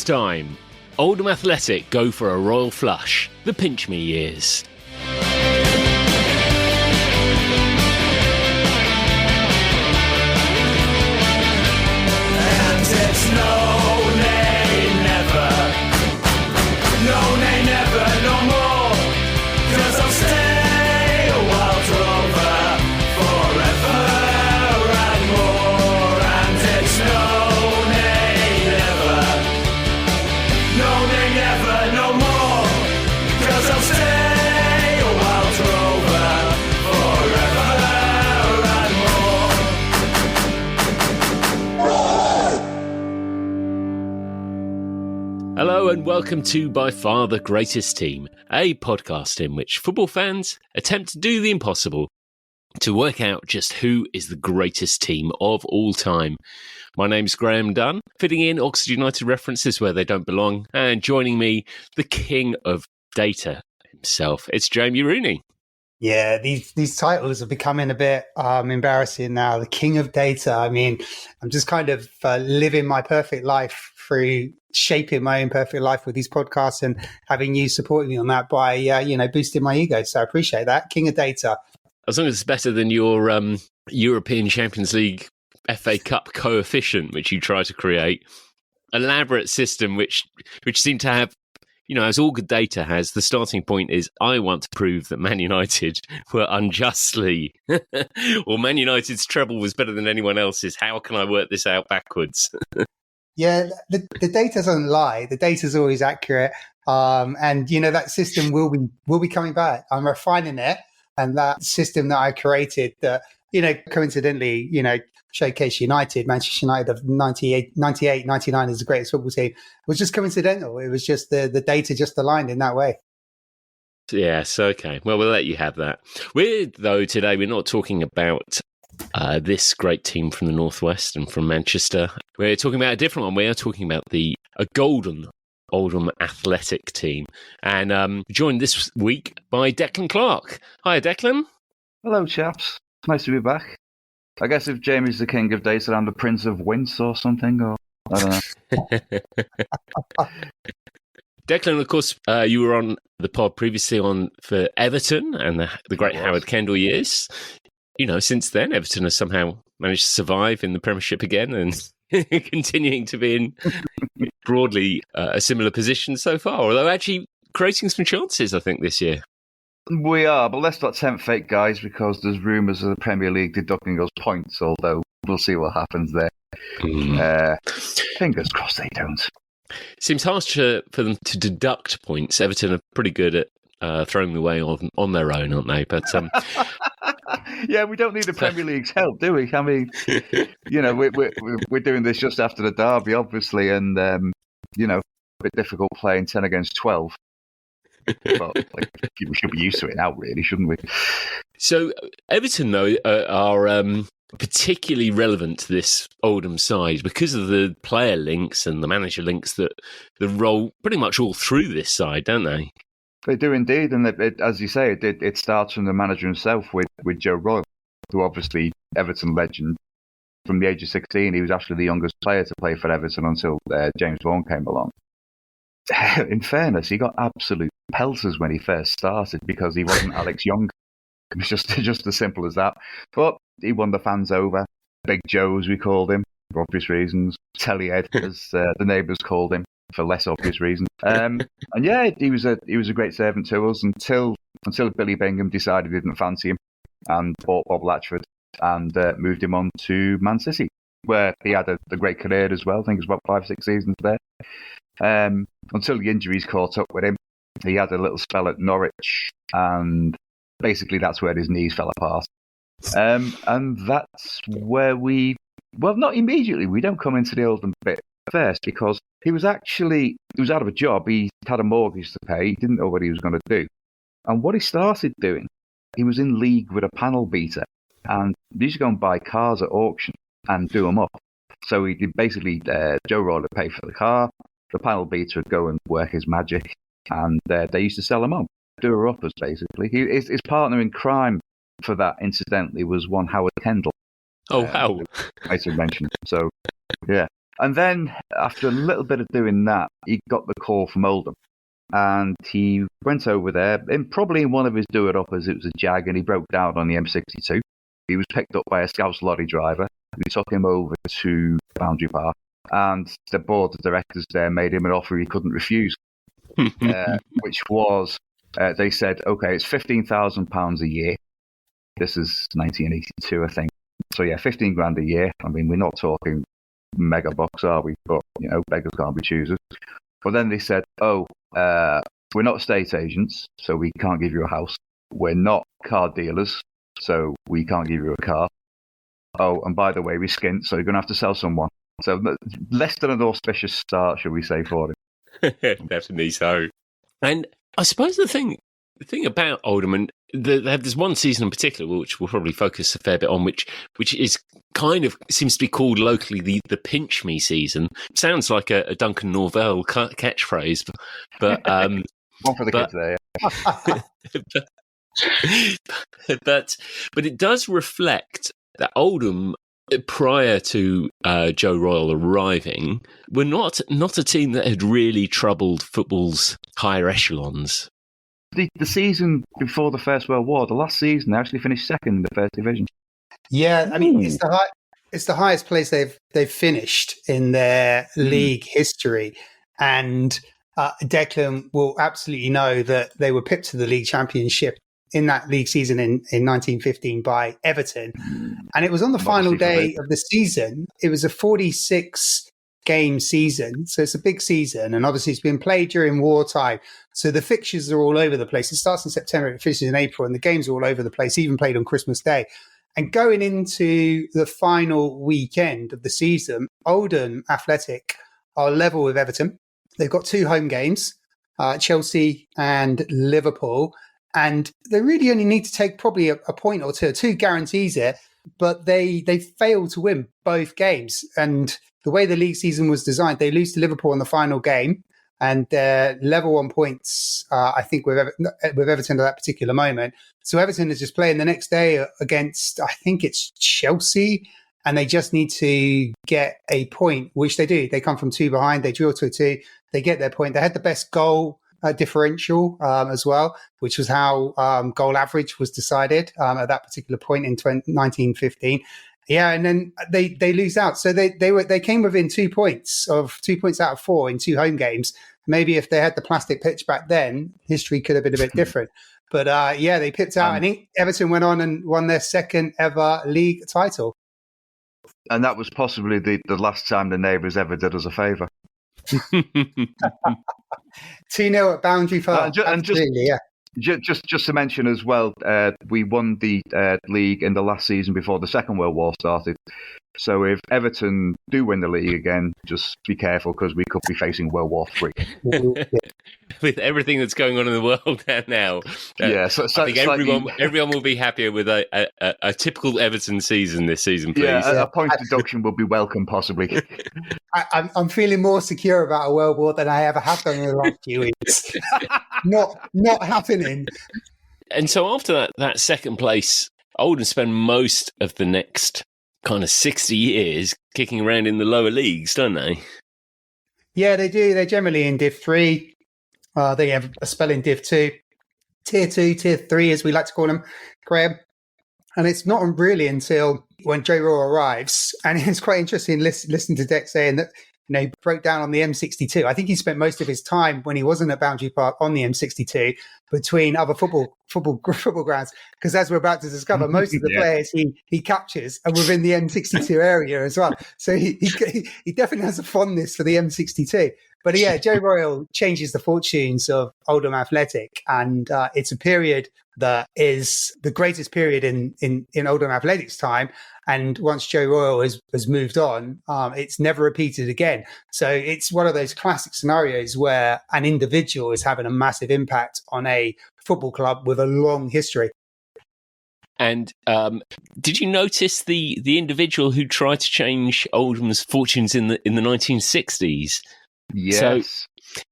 It's time. Oldham Athletic go for a royal flush. The Pinch Me years. And it's no, nay, never. No, nay, never, no more. 'Cause I'll stay a wild rover forever and more. And it's no, nay, never. No, nay, never, no more. 'Cause I'll stay a wild rover forever and more. Hello and welcome to By Far the Greatest Team, a podcast in which football fans attempt to do the impossible to work out just who is the greatest team of all time. My name's Graham Dunn, fitting in Oxford United references where they don't belong, and joining me, the king of data himself, it's Jamie Rooney. Yeah, these titles are becoming a bit embarrassing now. The king of data. I mean, I'm just kind of living my perfect life through shaping my own perfect life with these podcasts and having you supporting me on that by, boosting my ego. So I appreciate that. King of data. As long as it's better than your European Champions League FA Cup coefficient, which you try to create. Elaborate system which seemed to have, as all good data has, the starting point is, I want to prove that Man United were unjustly, or Man United's treble was better than anyone else's. How can I work this out backwards? Yeah, the data doesn't lie. The data is always accurate. And that system will be coming back. I'm refining it. And that system that I created that, coincidentally, showcase United, Manchester United of 98, 99 is the greatest football team, was just coincidental. It was just the data just aligned in that way. Yes, okay. Well, we'll let you have that. Today we're not talking about this great team from the Northwest and from Manchester. We're talking about a different one. We are talking about a golden Oldham Athletic team. And joined this week by Declan Clark. Hi, Declan. Hello, chaps. It's nice to be back. I guess if Jamie's the king of data, I'm the prince of wince or something, or I don't know. Declan, of course, you were on the pod previously for Everton and the great Howard Kendall years. Since then, Everton has somehow managed to survive in the Premiership again and continuing to be in broadly a similar position so far, although actually creating some chances, I think, this year. We are, but let's not tempt fate, guys, because there's rumours of the Premier League deducting us points, although we'll see what happens there. Fingers crossed they don't. Seems harsh for them to deduct points. Everton are pretty good at throwing them away on their own, aren't they? But yeah, we don't need the Premier League's help, do we? I mean, we're doing this just after the derby, obviously, and a bit difficult playing 10 against 12. But we should be used to it now, really, shouldn't we? So Everton, though, are particularly relevant to this Oldham side because of the player links and the manager links that roll pretty much all through this side, don't they? They do indeed, and as you say, it starts from the manager himself with Joe Royle, who obviously Everton legend. From the age of 16, he was actually the youngest player to play for Everton until James Vaughan came along. In fairness, he got absolute pelters when he first started because he wasn't Alex Young. It was just as simple as that. But he won the fans over. Big Joe, as we called him, for obvious reasons. Telly Ed, as the neighbours called him, for less obvious reasons. And yeah, he was a great servant to us until Billy Bingham decided he didn't fancy him and bought Bob Latchford and moved him on to Man City, where he had a great career as well. I think it was about 5-6 seasons there. Until the injuries caught up with him. He had a little spell at Norwich, and basically that's where his knees fell apart. And that's where not immediately, we don't come into the Oldham bit first, because he was out of a job, he had a mortgage to pay, he didn't know what he was going to do. And what he started doing, he was in league with a panel beater, and he used to go and buy cars at auction and do them up. So he did basically, Joe Royle would pay for the car, the panel beater would go and work his magic, and they used to sell them on, do her uppers basically. His partner in crime for that, incidentally, was one Howard Kendall. Oh, wow. I should mention. So, yeah. And then, after a little bit of doing that, he got the call from Oldham. And he went over there, and probably in one of his do-it-uppers, it was a Jag, and he broke down on the M62. He was picked up by a Scouse lorry driver. We took him over to Boundary Park, and the board of directors there made him an offer he couldn't refuse, which was, they said, okay, it's £15,000 a year. This is 1982, I think. So yeah, 15 grand a year. I mean, we're not talking mega bucks, are we? But, beggars can't be choosers. But then they said, we're not estate agents, so we can't give you a house. We're not car dealers, so we can't give you a car. Oh, and by the way, we skint, so you're going to have to sell someone. So less than an auspicious start, shall we say, for him. Definitely so. And I suppose the thing about Oldham, and they have this one season in particular, which we'll probably focus a fair bit on, which is kind of seems to be called locally the pinch me season. Sounds like a Duncan Norvell catchphrase, but one for the kids there. Yeah. but it does reflect that Oldham, prior to Joe Royle arriving, were not a team that had really troubled football's higher echelons. The season before the First World War, the last season, they actually finished second in the First Division. Yeah, I mean, it's the highest place they've finished in their league history, and Declan will absolutely know that they were pipped to the league championship in that league season in 1915 by Everton, and it was on the final day of the season. It was a 46-game season, so it's a big season, and obviously it's been played during wartime, so the fixtures are all over the place. It starts in September, it finishes in April, and the games are all over the place, even played on Christmas Day. And going into the final weekend of the season, Oldham Athletic are level with Everton. They've got 2 home games, Chelsea and Liverpool, and they really only need to take probably a point or two guarantees it, but they fail to win both games. And the way the league season was designed, they lose to Liverpool in the final game, and they're level on points, I think, with Everton at that particular moment. So Everton is just playing the next day against, I think it's Chelsea, and they just need to get a point, which they do. They come from 2 behind, they draw 2-2, they get their point. They had the best goal differential as well, which was how goal average was decided at that particular point in 1915. Yeah, and then they lose out. So they came within 2 points out of 4 in 2 home games. Maybe if they had the plastic pitch back then, history could have been a bit different. But they pipped out. I think Everton went on and won their second ever league title. And that was possibly the last time the neighbours ever did us a favour. 2-0 at Boundary Park. Just to mention as well, we won the league in the last season before the Second World War started. So if Everton do win the league again, just be careful, because we could be facing World War III. With everything that's going on in the world now, I think everyone will be happier with a typical Everton season this season, please. Yeah, a point deduction will be welcome, possibly. I'm feeling more secure about a World War than I ever have done in the last few weeks. Not happening. And so after that second place, Oldham spend most of the next kind of 60 years kicking around in the lower leagues, don't they? Yeah, they do. They're generally in Div 3. They have a spell in Div 2. Tier 2, Tier 3, as we like to call them, Graham. And it's not really until when Joe Royle arrives, and it's quite interesting listening to Deck saying that he broke down on the M62. I think he spent most of his time when he wasn't at Boundary Park on the M62 between other football grounds, because as we're about to discover, most of the players he captures are within the M62 area as well. So he definitely has a fondness for the M62. But yeah, Joe Royle changes the fortunes of Oldham Athletic, and it's a period that is the greatest period in Oldham Athletic's time. And once Joe Royle has moved on, it's never repeated again. So it's one of those classic scenarios where an individual is having a massive impact on a football club with a long history. And did you notice the individual who tried to change Oldham's fortunes in the 1960s? Yes. So,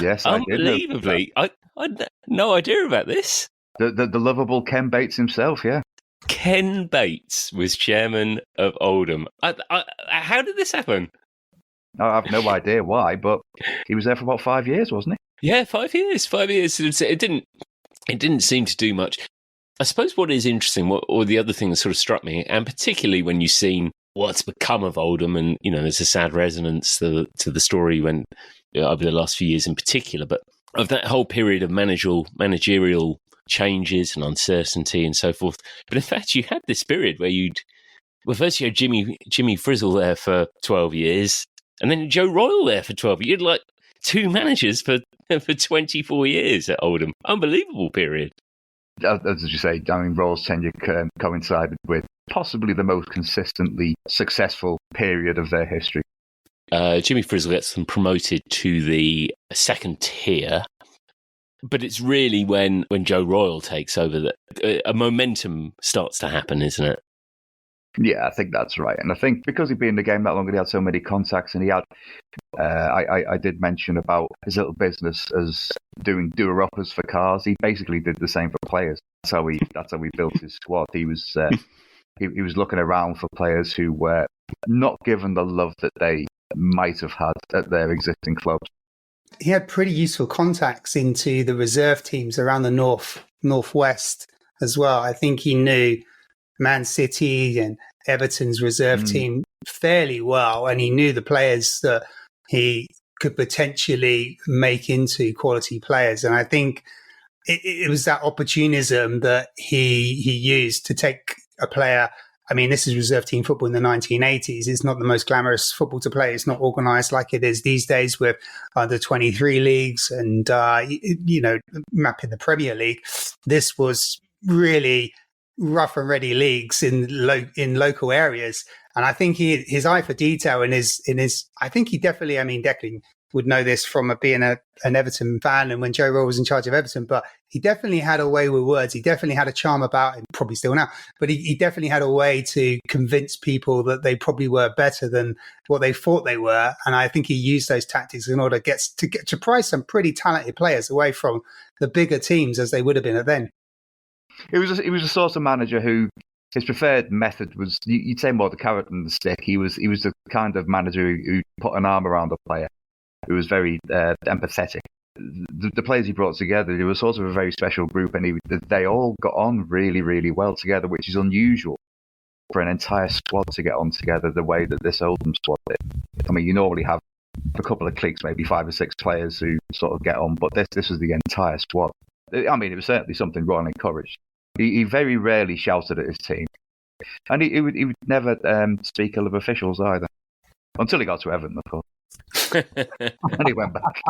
yes, I unbelievably, I had no idea about this. The lovable Ken Bates himself, yeah. Ken Bates was chairman of Oldham. How did this happen? I have no idea why, but he was there for about 5 years, wasn't he? Yeah, 5 years. 5 years. It didn't seem to do much. I suppose what is interesting, or the other thing that sort of struck me, and particularly when you've seen what's become of Oldham, and there's a sad resonance to the story when over the last few years in particular, but of that whole period of managerial changes and uncertainty and so forth. But in fact, you had this period where first you had Jimmy Frizzle there for 12 years, and then Joe Royle there for 12. You had like two managers for 24 years at Oldham. Unbelievable period. As you say, I mean, Royle's tenure coincided with possibly the most consistently successful period of their history. Jimmy Frizzle gets them promoted to the second tier, but it's really when Joe Royle takes over that a momentum starts to happen, isn't it? Yeah, I think that's right. And I think because he'd been in the game that long and he had so many contacts, and he had, I did mention about his little business as doing doer-uppers for cars. He basically did the same for players. That's how he built his squad. He was he was looking around for players who were not given the love that they might have had at their existing clubs. He had pretty useful contacts into the reserve teams around the northwest as well. I think he knew Man City and Everton's reserve team fairly well, and he knew the players that he could potentially make into quality players. And I think it was that opportunism that he used to take a player. I mean, this is reserve team football in the 1980s. It's not the most glamorous football to play. It's not organised like it is these days with the 23 leagues and, mapping the Premier League. This was really rough and ready leagues in local areas. And I think his eye for detail and I think he definitely, I mean, Declan would know this from being an Everton fan and when Joe Royle was in charge of Everton, but he definitely had a way with words. He definitely had a charm about him, probably still now, but he definitely had a way to convince people that they probably were better than what they thought they were. And I think he used those tactics in order to get to prize some pretty talented players away from the bigger teams as they would have been then. He was a sort of manager who his preferred method was, you'd say, more the carrot than the stick. He was the kind of manager who put an arm around a player, who was very empathetic. The players he brought together, they were sort of a very special group, and they all got on really, really well together, which is unusual for an entire squad to get on together the way that this Oldham squad did. I mean, you normally have a couple of cliques, maybe 5 or 6 players who sort of get on, but this was the entire squad. I mean, it was certainly something Royle encouraged. He very rarely shouted at his team, and he would never speak ill of officials either, until he got to Everton, of course. And he went back.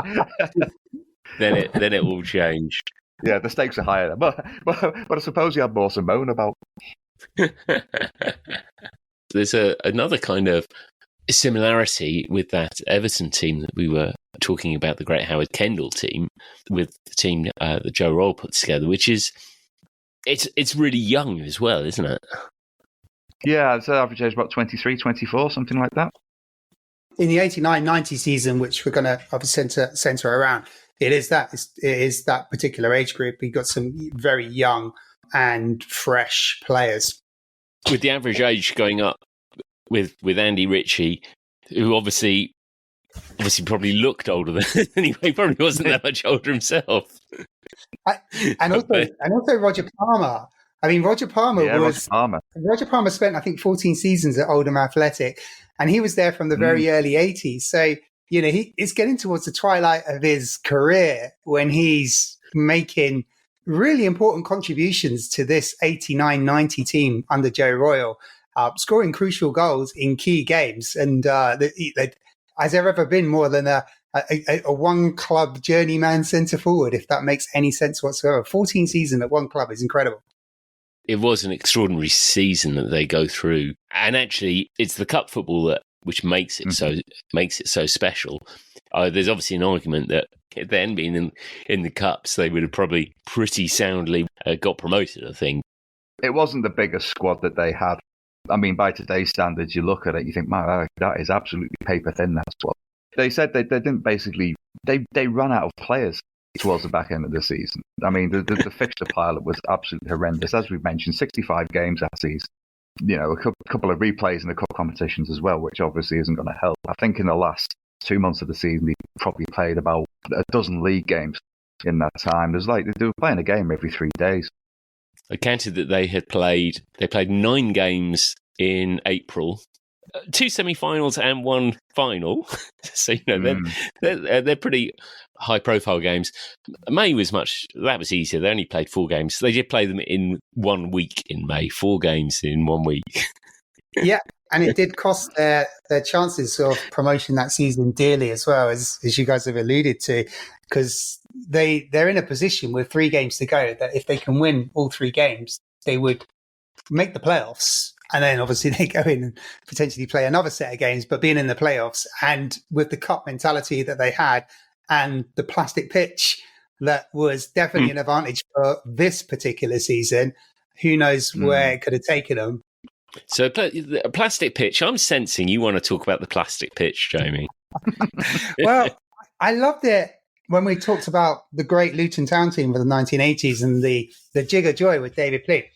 then it all changed. Yeah, the stakes are higher, but I suppose he had more to moan about. There's another kind of similarity with that Everton team that we were talking about, the great Howard Kendall team, with the team that Joe Royle put together, which is it's really young as well, isn't it? Yeah, it's average age about 23, 24, something like that. In the 89-90 season, which we're going to obviously centre around, it is that particular age group. We got some very young and fresh players. With the average age going up with Andy Ritchie, who obviously probably looked older than anyway, probably wasn't that much older himself. And also Roger Palmer. I mean, Roger Palmer spent, I think, 14 seasons at Oldham Athletic, and he was there from the very early 80s. So, he's getting towards the twilight of his career when he's making really important contributions to this 89-90 team under Joe Royle, scoring crucial goals in key games. And has there ever been more than a one club journeyman centre forward, if that makes any sense whatsoever? 14 seasons at one club is incredible. It was an extraordinary season that they go through, and actually, it's the cup football which makes it so special. There's obviously an argument that then being in the cups, they would have probably pretty soundly got promoted. I think it wasn't the biggest squad that they had. I mean, by today's standards, you look at it, you think, man, that is absolutely paper thin, that squad. They said they didn't basically, they ran out of players towards the back end of the season. I mean, the fixture pilot was absolutely horrendous. As we've mentioned, 65 games that season. a couple of replays in the cup competitions as well, which obviously isn't going to help. I think in the last 2 months of the season, they probably played about a dozen league games in that time. They were playing a game every 3 days. I counted that they played 9 games in April, 2 semi-finals and 1 final. So they're pretty high-profile games. May that was easier. They only played 4 games. They did play them in 1 week in May. 4 games in 1 week. Yeah, and it did cost their chances of promotion that season dearly as well, as you guys have alluded to, because they're in a position with 3 games to go that if they can win all 3 games, they would make the playoffs. And then obviously they go in and potentially play another set of games, but being in the playoffs and with the cup mentality that they had and the plastic pitch that was definitely an advantage for this particular season, who knows where it could have taken them. So a plastic pitch, I'm sensing you want to talk about the plastic pitch, Jamie. Well, I loved it when we talked about the great Luton Town team of the 1980s and the Jigger Joy with David Pleat.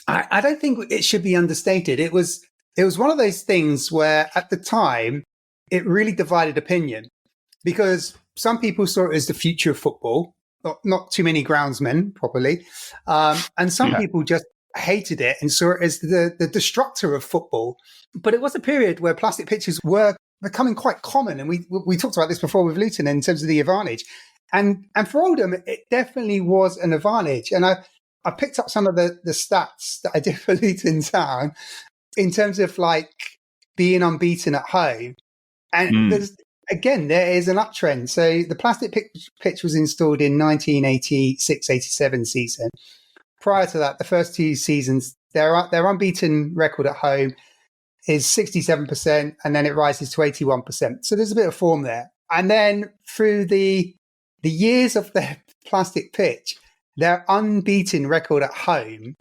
I don't think it should be understated. It was one of those things where at the time it really divided opinion, because some people saw it as the future of football, not too many groundsmen probably, and some people just hated it and saw it as the destructor of football. But it was a period where plastic pitches were becoming quite common, and we talked about this before with Luton in terms of the advantage, and for Oldham it definitely was an advantage. And I picked up some of the stats that I did for Luton Town in terms of like being unbeaten at home. And there is an uptrend. So the plastic pitch was installed in 1986-87 season. Prior to that, the first 2 seasons, their unbeaten record at home is 67%, and then it rises to 81%. So there's a bit of form there. And then through the years of the plastic pitch, their unbeaten record at home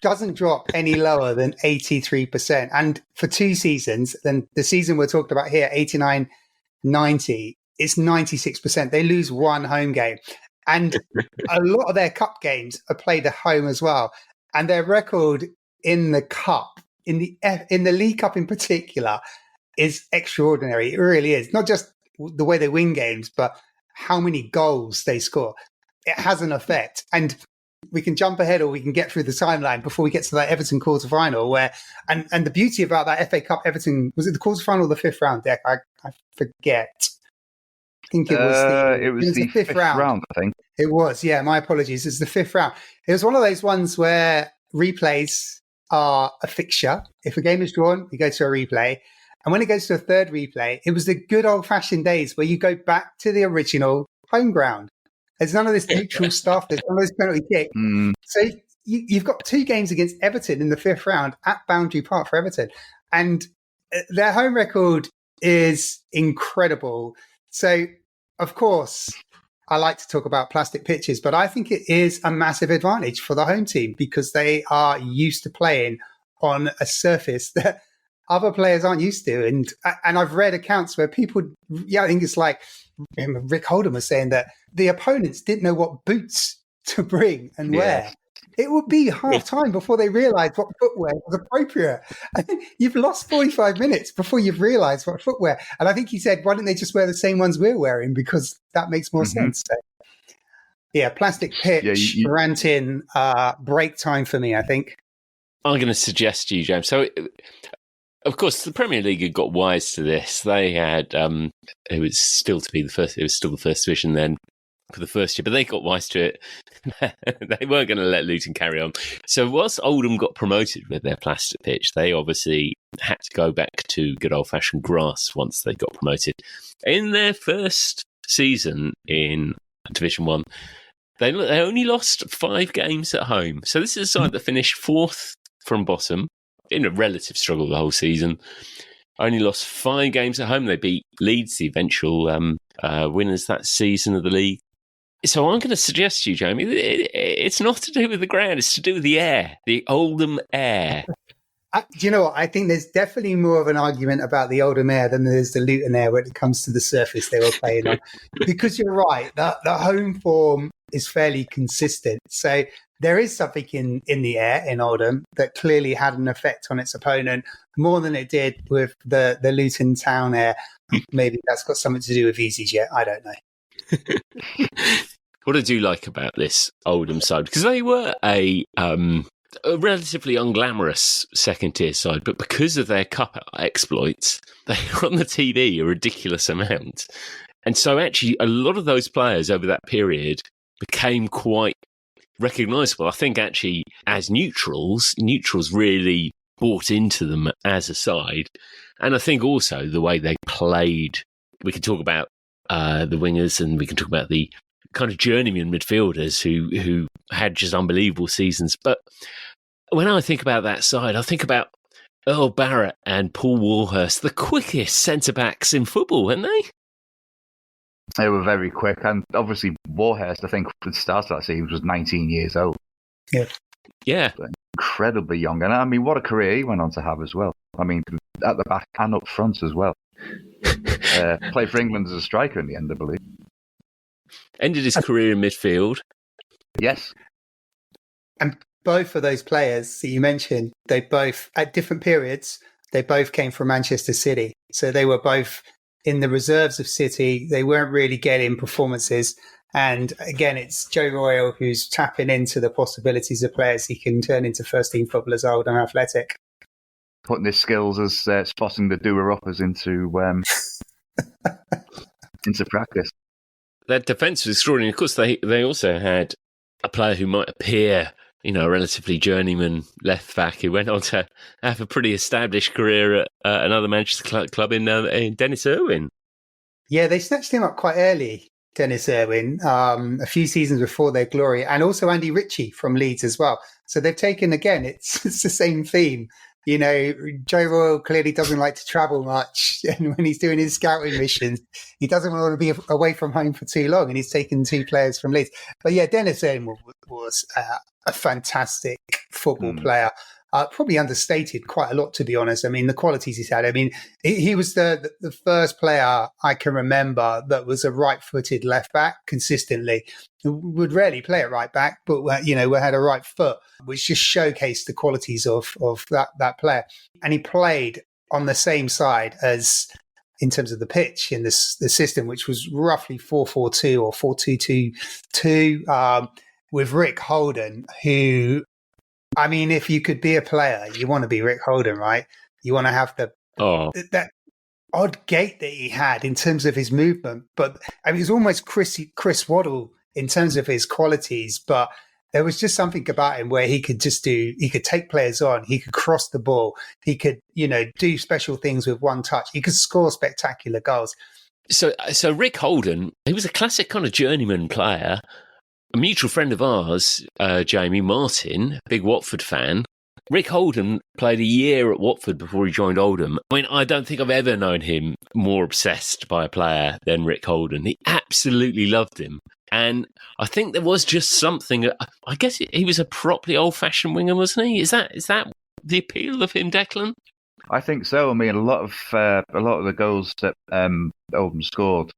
doesn't drop any lower than 83%. And for 2 seasons, then the season we're talking about here, 89-90, it's 96%. They lose 1 home game. And a lot of their cup games are played at home as well. And their record in the cup, in the League Cup in particular, is extraordinary. It really is. Not just the way they win games, but how many goals they score. It has an effect. And we can jump ahead or we can get through the timeline before we get to that Everton quarterfinal where, and the beauty about that FA Cup Everton, was it the quarterfinal or the 5th round, Deck? I forget. I think it was the 5th round, I think. It was, yeah, my apologies. It's the 5th round. It was one of those ones where replays are a fixture. If a game is drawn, we go to a replay. And when it goes to a 3rd replay, it was the good old-fashioned days where you go back to the original home ground. There's none of this neutral stuff. There's none of this penalty kick. So you've got 2 games against Everton in the 5th round at Boundary Park for Everton. And their home record is incredible. So, of course, I like to talk about plastic pitches, but I think it is a massive advantage for the home team because they are used to playing on a surface that other players aren't used to. And I've read accounts where people, I think it's like Rick Oldham was saying that the opponents didn't know what boots to bring and wear. It would be half time before they realised what footwear was appropriate. I think you've lost 45 minutes before you've realised what footwear. And I think he said, why don't they just wear the same ones we're wearing? Because that makes more sense. So, yeah, plastic pitch, rant in, break time for me, I think. I'm going to suggest to you, James. So, of course, the Premier League had got wise to this. They had, it was still the first division then for the first year, but they got wise to it. They weren't going to let Luton carry on. So whilst Oldham got promoted with their plastic pitch, they obviously had to go back to good old-fashioned grass once they got promoted. In their first season in Division 1, they only lost 5 games at home. So this is a side that finished 4th from bottom in a relative struggle the whole season. Only lost 5 games at home. They beat Leeds, the eventual winners that season of the league. So I'm going to suggest to you, Jamie, it's not to do with the ground, it's to do with the air, the Oldham air. Do you know what? I think there's definitely more of an argument about the Oldham air than there is the Luton air when it comes to the surface they were playing on. Because you're right, the home form is fairly consistent. So there is something in the air in Oldham that clearly had an effect on its opponent more than it did with the Luton Town air. Maybe that's got something to do with EasyJet. I don't know. What I do like about this Oldham side, because they were a relatively unglamorous second-tier side, but because of their cup exploits, they were on the TV a ridiculous amount. And so actually a lot of those players over that period became quite recognisable. I think actually as neutrals really bought into them as a side. And I think also the way they played, we can talk about the wingers and we can talk about the kind of journeyman midfielders who had just unbelievable seasons. But when I think about that side, I think about Earl Barrett and Paul Warhurst, the quickest centre-backs in football, weren't they? They were very quick. And obviously Warhurst, I think, at the start of that season was 19 years old. Yeah. Incredibly young. And I mean, what a career he went on to have as well. I mean, at the back and up front as well. Played for England as a striker in the end, I believe. Ended his career in midfield. Yes. And both of those players that you mentioned, they both, at different periods, they both came from Manchester City. So they were both in the reserves of City. They weren't really getting performances. And again, it's Joe Royle who's tapping into the possibilities of players he can turn into first-team footballers at Oldham Athletic. Putting his skills as spotting the doer-uppers into practice. Their defence was extraordinary. Of course, they also had a player who might appear, a relatively journeyman left back who went on to have a pretty established career at another Manchester club in Dennis Irwin. Yeah, they snatched him up quite early, Dennis Irwin, a few seasons before their glory, and also Andy Ritchie from Leeds as well. So they've taken, again, it's the same theme. Joe Royle clearly doesn't like to travel much. And when he's doing his scouting missions, he doesn't want to be away from home for too long. And he's taken two players from Leeds. But yeah, Dennis Irwin was a fantastic football player. Probably understated quite a lot, to be honest. I mean, the qualities he's had. I mean, he was the first player I can remember that was a right-footed left back consistently. Would rarely play at right back, but had a right foot, which just showcased the qualities of that player. And he played on the same side as, in terms of the pitch in the system, which was roughly 4-4-2 or 4-2-2-2, with Rick Holden, who, I mean, if you could be a player, you want to be Rick Holden, right? You want to have that odd gait that he had in terms of his movement. But I mean, it was almost Chris Waddle in terms of his qualities, but there was just something about him where he could take players on, he could cross the ball, he could, do special things with one touch, he could score spectacular goals. So Rick Holden, he was a classic kind of journeyman player. A mutual friend of ours, Jamie Martin, a big Watford fan. Rick Holden played a year at Watford before he joined Oldham. I mean, I don't think I've ever known him more obsessed by a player than Rick Holden. He absolutely loved him. And I think there was just something, I guess he was a properly old-fashioned winger, wasn't he? Is that the appeal of him, Declan? I think so. I mean, a lot of the goals that Oldham scored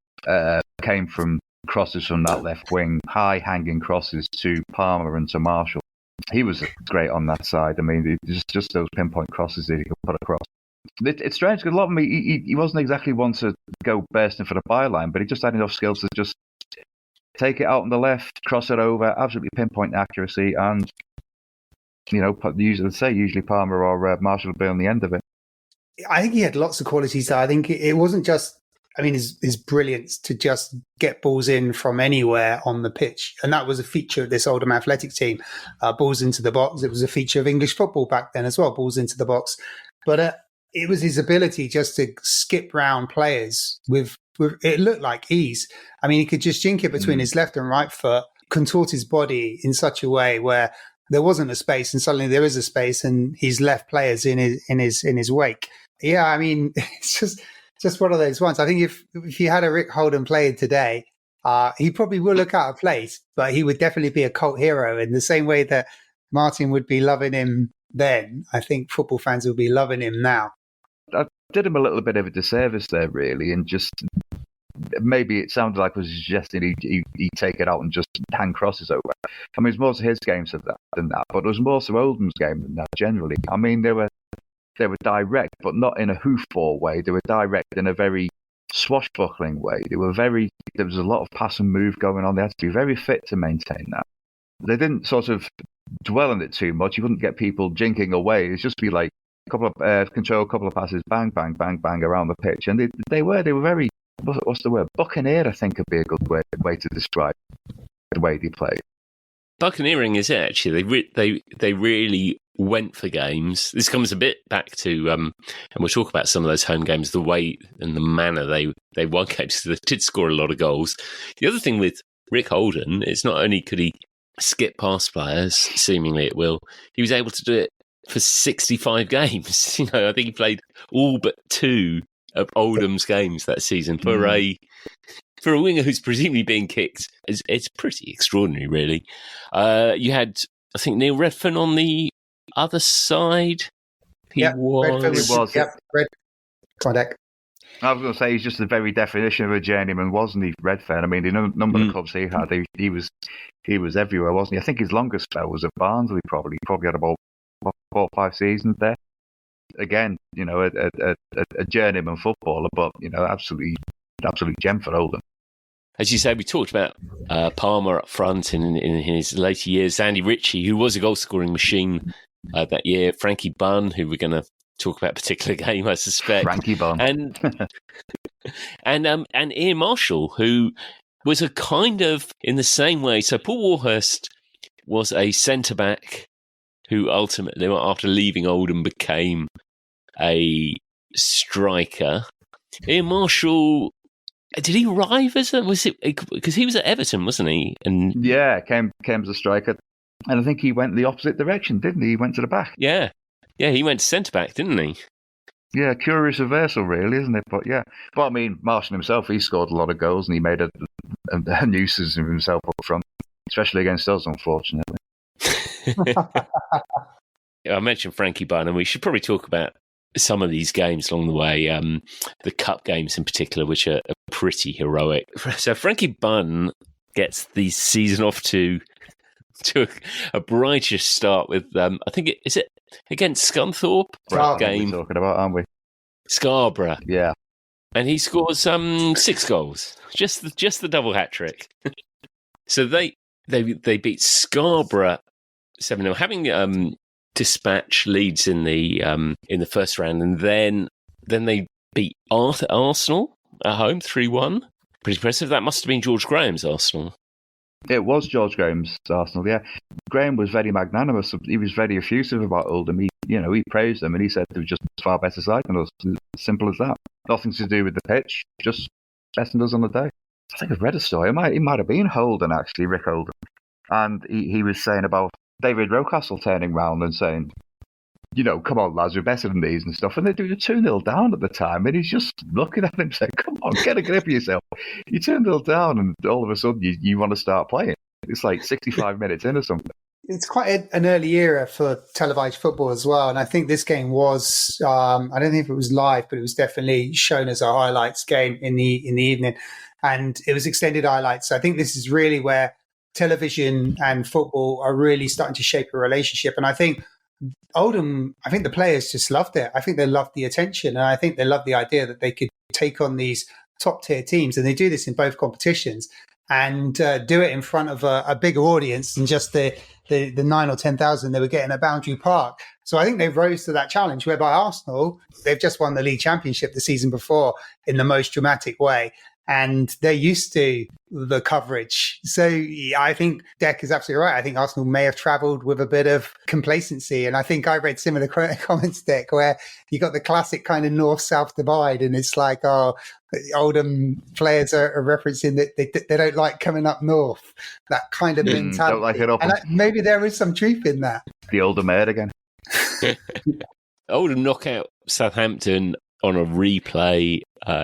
came from crosses from that left wing, high hanging crosses to Palmer and to Marshall. He was great on that side. I mean, just those pinpoint crosses that he could put across. It's strange because a lot of them, he wasn't exactly one to go bursting for the byline, but he just had enough skills to just take it out on the left, cross it over, absolutely pinpoint accuracy, and usually Palmer or Marshall would be on the end of it. I think he had lots of qualities there. I think it wasn't just, his brilliance to just get balls in from anywhere on the pitch. And that was a feature of this Oldham Athletic team, balls into the box. It was a feature of English football back then as well, balls into the box. But it was his ability just to skip round players with it looked like ease. I mean, he could just jink it between his left and right foot, contort his body in such a way where there wasn't a space and suddenly there is a space and he's left players in his wake. Yeah, I mean, it's just one of those ones. I think if you had a Rick Holden playing today, he probably will look out of place, but he would definitely be a cult hero in the same way that Martin would be loving him then. I think football fans will be loving him now. I did him a little bit of a disservice there, really, and just maybe it sounded like I was suggesting he take it out and just hang crosses over. I mean, it's more to his games than that, but it was more to Oldham's game than that generally. I mean, they were direct, but not in a hoofball way. They were direct in a very swashbuckling way. There was a lot of pass and move going on. They had to be very fit to maintain that. They didn't sort of dwell on it too much. You wouldn't get people jinking away. It'd just be like a couple of control, a couple of passes, bang, bang, bang, bang around the pitch. And they were very, what's the word? Buccaneer, I think, would be a good way to describe the way they played. Buccaneering is it, actually. They really went for games. This comes a bit back to, and we'll talk about some of those home games, the way and the manner they won games. They did score a lot of goals. The other thing with Rick Oldham is not only could he skip past players, seemingly at will, he was able to do it for 65 games. You know, I think he played all but 2 of Oldham's games that season for a winger who's presumably being kicked. It's pretty extraordinary, really. You had, I think, Neil Redfern on the other side. Redfern was. Yep, Redfern. I was going to say he's just the very definition of a journeyman, wasn't he, Redfern? I mean, the number of clubs he had, he was everywhere, wasn't he? I think his longest spell was at Barnsley, probably had about 4 or 5 seasons there. Again, you know, a journeyman footballer, but you know, absolute gem for Oldham. As you say, we talked about Palmer up front in his later years. Andy Ritchie, who was a goal-scoring machine that year. Frankie Bunn, who we're going to talk about a particular game, I suspect. Frankie Bunn. And Ian Marshall, who was a kind of in the same way. So Paul Warhurst was a centre-back who ultimately, after leaving Oldham, became a striker. Ian Marshall, did he arrive because he was at Everton, wasn't he? And yeah, came as a striker. And I think he went the opposite direction, didn't he? He went to the back. Yeah, he went centre-back, didn't he? Yeah, curious reversal, really, isn't it? But yeah. But I mean, Marshall himself, he scored a lot of goals and he made a nuisance of himself up front, especially against us, unfortunately. I mentioned Frankie Bunn, and we should probably talk about some of these games along the way, the cup games in particular, which are pretty heroic. So Frankie Bunn gets the season off to a brightish start with, I think is it against Scunthorpe? Game we're talking about, aren't we? Scarborough. Yeah. And he scores 6 goals, just the double hat trick. So they beat Scarborough 7-0, having dispatch leads in the first round, and then they beat Arsenal at home 3-1. Pretty impressive. That must have been George Graham's Arsenal. It was George Graham's Arsenal, yeah. Graham was very magnanimous. He was very effusive about Oldham. He praised them and he said they were just a far better side than us. As simple as that. Nothing to do with the pitch, just best than us on the day. I think I've read a story. He might have been Holden, actually, Rick Oldham. And he was saying about David Rocastle turning round and saying, you know, come on, lads, we're better than these and stuff. And they do 2-0 down at the time. And he's just looking at him saying, come on, get a grip of yourself. You're 2-0 down and all of a sudden you want to start playing. It's like 65 minutes in or something. It's quite an early era for televised football as well. And I think this game was, I don't think if it was live, but it was definitely shown as a highlights game in the evening. And it was extended highlights. So I think this is really where television and football are really starting to shape a relationship. And I think Oldham, I think the players just loved it. I think they loved the attention. And I think they loved the idea that they could take on these top tier teams. And they do this in both competitions and do it in front of a bigger audience than just the 9 or 10,000 they were getting at Boundary Park. So I think they've rose to that challenge, whereby Arsenal, they've just won the league championship the season before in the most dramatic way. And they're used to the coverage. So I think Dec is absolutely right. I think Arsenal may have travelled with a bit of complacency. And I think I read similar comments, Dec, where you got the classic kind of north-south divide. And it's like, Oldham players are referencing that they don't like coming up north. That kind of mentality. Don't like it up. And maybe there is some truth in that. The Oldham Air again. Oldham knock out Southampton on a replay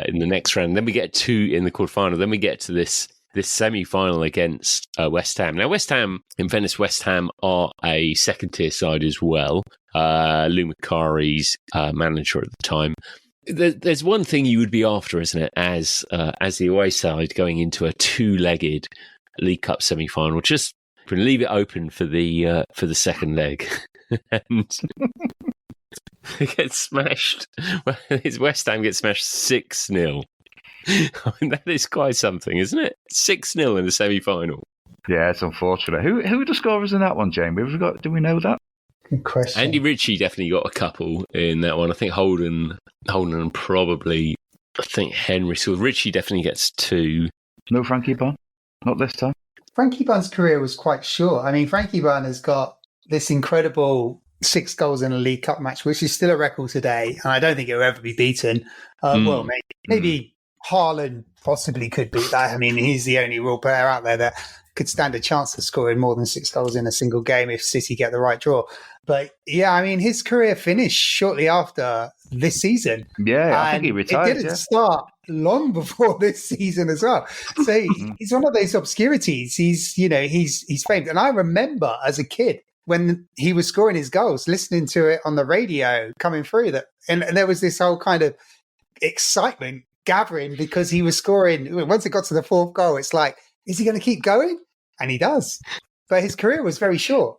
in the next round. Then we get 2 in the quarterfinal. Then we get to this semi-final against West Ham. Now, West Ham, in fairness, West Ham are a second-tier side as well. Lou Macari's manager at the time. There's one thing you would be after, isn't it, as the away side going into a two-legged League Cup semi-final? Just leave it open for the second leg, and it gets smashed. Well, West Ham gets smashed 6-0. I mean, that is quite something, isn't it? 6-0 in the semi-final. Yeah, it's unfortunate. Who were the scorers in that one, Jamie? Do we know that? Good question. Andy Ritchie definitely got a couple in that one. I think Holden and probably, I think Henry. So Ritchie definitely gets 2. No Frankie Bunn? Not this time? Frankie Bunn's career was quite short. I mean, Frankie Bunn has got this incredible 6 goals in a League Cup match, which is still a record today, and I don't think it will ever be beaten. Well, maybe Haaland possibly could beat that. I mean, he's the only real player out there that could stand a chance of scoring more than 6 goals in a single game if City get the right draw. But yeah, I mean, his career finished shortly after this season. Yeah, I think he retired. It didn't start long before this season as well. So he's one of those obscurities. He's famed. And I remember as a kid when he was scoring his goals, listening to it on the radio coming through that, and there was this whole kind of excitement gathering because he was scoring. Once it got to the 4th goal, it's like, is he going to keep going? And he does. But his career was very short.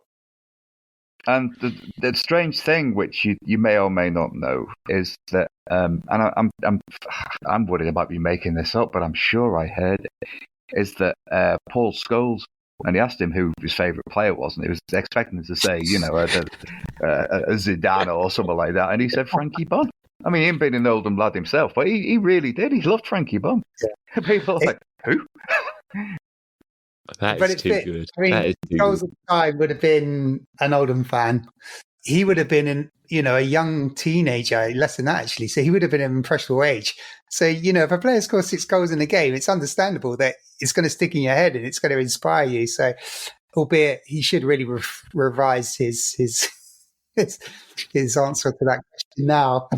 And the strange thing, which you may or may not know, is that, and I'm worried about you making this up, but I'm sure I heard it, is that Paul Scholes, and he asked him who his favourite player was, and he was expecting to say, a Zidane or something like that, and he said Frankie Bunn. I mean, him being an Oldham lad himself, but he really did. He loved Frankie Bunn. Yeah. People are like, who? That is too good. I mean, Scholes at the time would have been an Oldham fan. He would have been a young teenager, less than that actually. So he would have been an impressionable age. So, if a player scores 6 goals in a game, it's understandable that it's going to stick in your head and it's going to inspire you. So, albeit he should really revise his answer to that question now.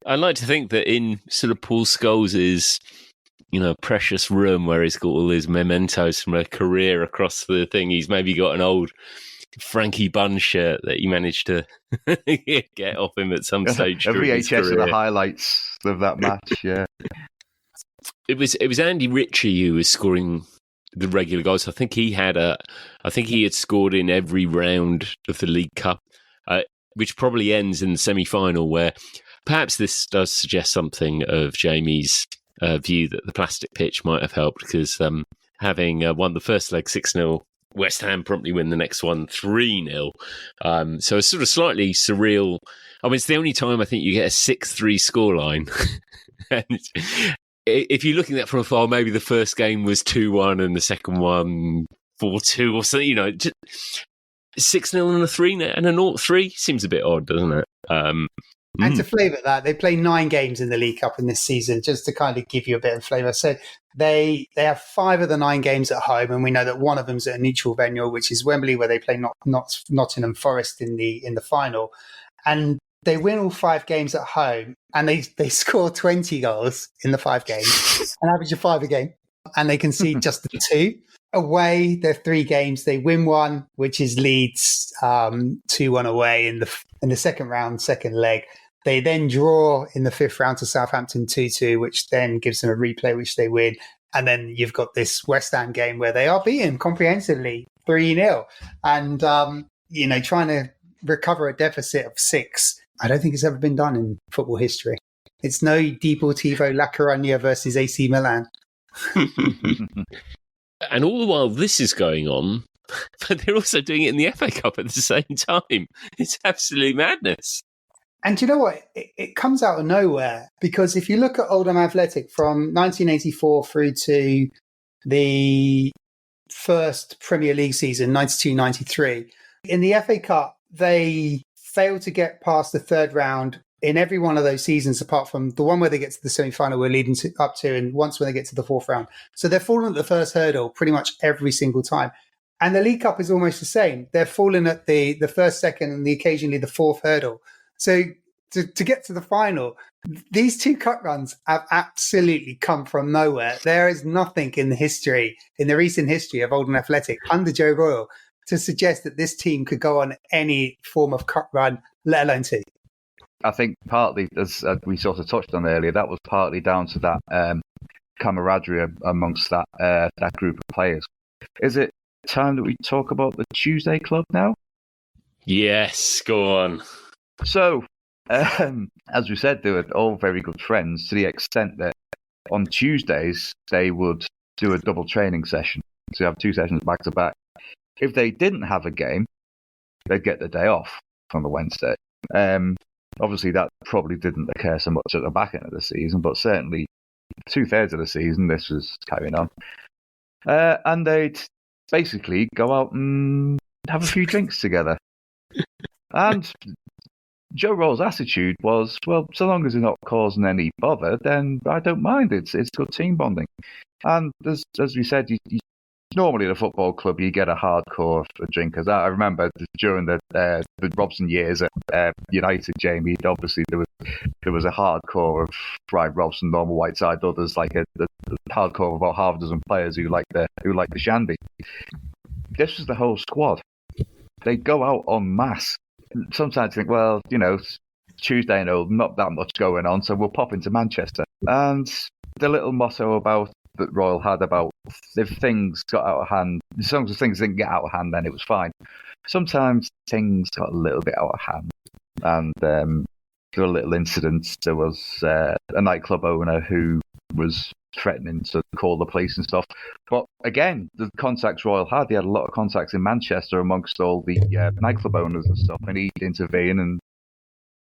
I like to think that in sort of Paul Scholes' precious room where he's got all his mementos from a career across the thing, he's maybe got an old Frankie Bunn shirt that he managed to get off him at some stage. A VHS of the highlights of that match, yeah. It was Andy Ritchie who was scoring the regular goals. I think he had scored in every round of the League Cup, which probably ends in the semi-final, where perhaps this does suggest something of Jamie's view that the plastic pitch might have helped, because having won the first leg 6-0, West Ham promptly win the next one 3-0. So it's sort of slightly surreal. I mean, it's the only time I think you get a 6-3 scoreline. And if you're looking at that from afar, maybe the first game was 2-1 and the second one 4-2 or something. 6-0 and a 3 and a 0-3 seems a bit odd, doesn't it? And to flavour that, they play 9 games in the League Cup in this season, just to kind of give you a bit of flavour. So they have 5 of the 9 games at home, and we know that one of them's at a neutral venue, which is Wembley, where they play Nottingham Forest in the final. And they win all 5 games at home, and they score 20 goals in the 5 games, an average of 5 a game, and they concede just the 2. Away, their 3 games, they win 1, which is Leeds 2-1 away in the second round, second leg. They then draw in the 5th round to Southampton 2-2, which then gives them a replay, which they win. And then you've got this West Ham game where they are beaten comprehensively 3-0. And, trying to recover a deficit of 6, I don't think it's ever been done in football history. It's no Deportivo La Coruña versus AC Milan. And all the while this is going on, but they're also doing it in the FA Cup at the same time. It's absolute madness. And do you know what? It comes out of nowhere, because if you look at Oldham Athletic from 1984 through to the first Premier League season, 92-93, in the FA Cup, they failed to get past the 3rd round in every one of those seasons, apart from the one where they get to the semi-final we're leading up to, and once when they get to the 4th round. So they're falling at the first hurdle pretty much every single time. And the League Cup is almost the same. They're falling at the first, second, and occasionally the 4th hurdle. So to get to the final, these 2 cup runs have absolutely come from nowhere. There is nothing in the recent history of Oldham Athletic under Joe Royle to suggest that this team could go on any form of cup run, let alone 2. I think partly, as we sort of touched on earlier, that was partly down to that camaraderie amongst that group of players. Is it time that we talk about the Tuesday Club now? Yes, go on. So, as we said, they were all very good friends to the extent that on Tuesdays they would do a double training session. So you have 2 sessions back to back. If they didn't have a game, they'd get the day off on the Wednesday. Obviously, that probably didn't occur so much at the back end of the season, but certainly 2/3 of the season, this was carrying on. And they'd basically go out and have a few drinks together. And Joe Royle's attitude was, well, so long as you're not causing any bother, then I don't mind. It's good team bonding. And as we said, you normally at a football club, you get a hardcore of drinkers. I remember during the Robson years at United, Jamie, obviously there was a hardcore of Brian Robson, Norman Whiteside, others, like a hardcore of about half a dozen players who like the shandy. This was the whole squad. They go out en masse. Sometimes you think, well, Tuesday and Oldham, not that much going on, so we'll pop into Manchester. And the little motto that Royle had about if things got out of hand, as long as things didn't get out of hand, then it was fine. Sometimes things got a little bit out of hand, and there were little incidents. There was a nightclub owner who was threatening to call the police and stuff. But again, the contacts Royle had, he had a lot of contacts in Manchester amongst all the nightclub owners and stuff, and he'd intervene and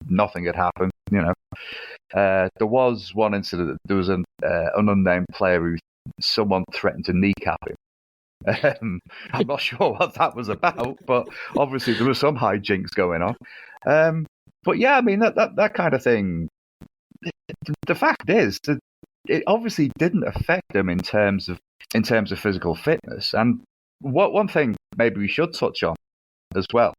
nothing had happened. There was one incident. There was an unnamed player who someone threatened to kneecap him. I'm not sure what that was about, but obviously there was some hijinks going on. But yeah, I mean that kind of thing. The fact is that it obviously didn't affect them in terms of physical fitness. And one thing maybe we should touch on as well.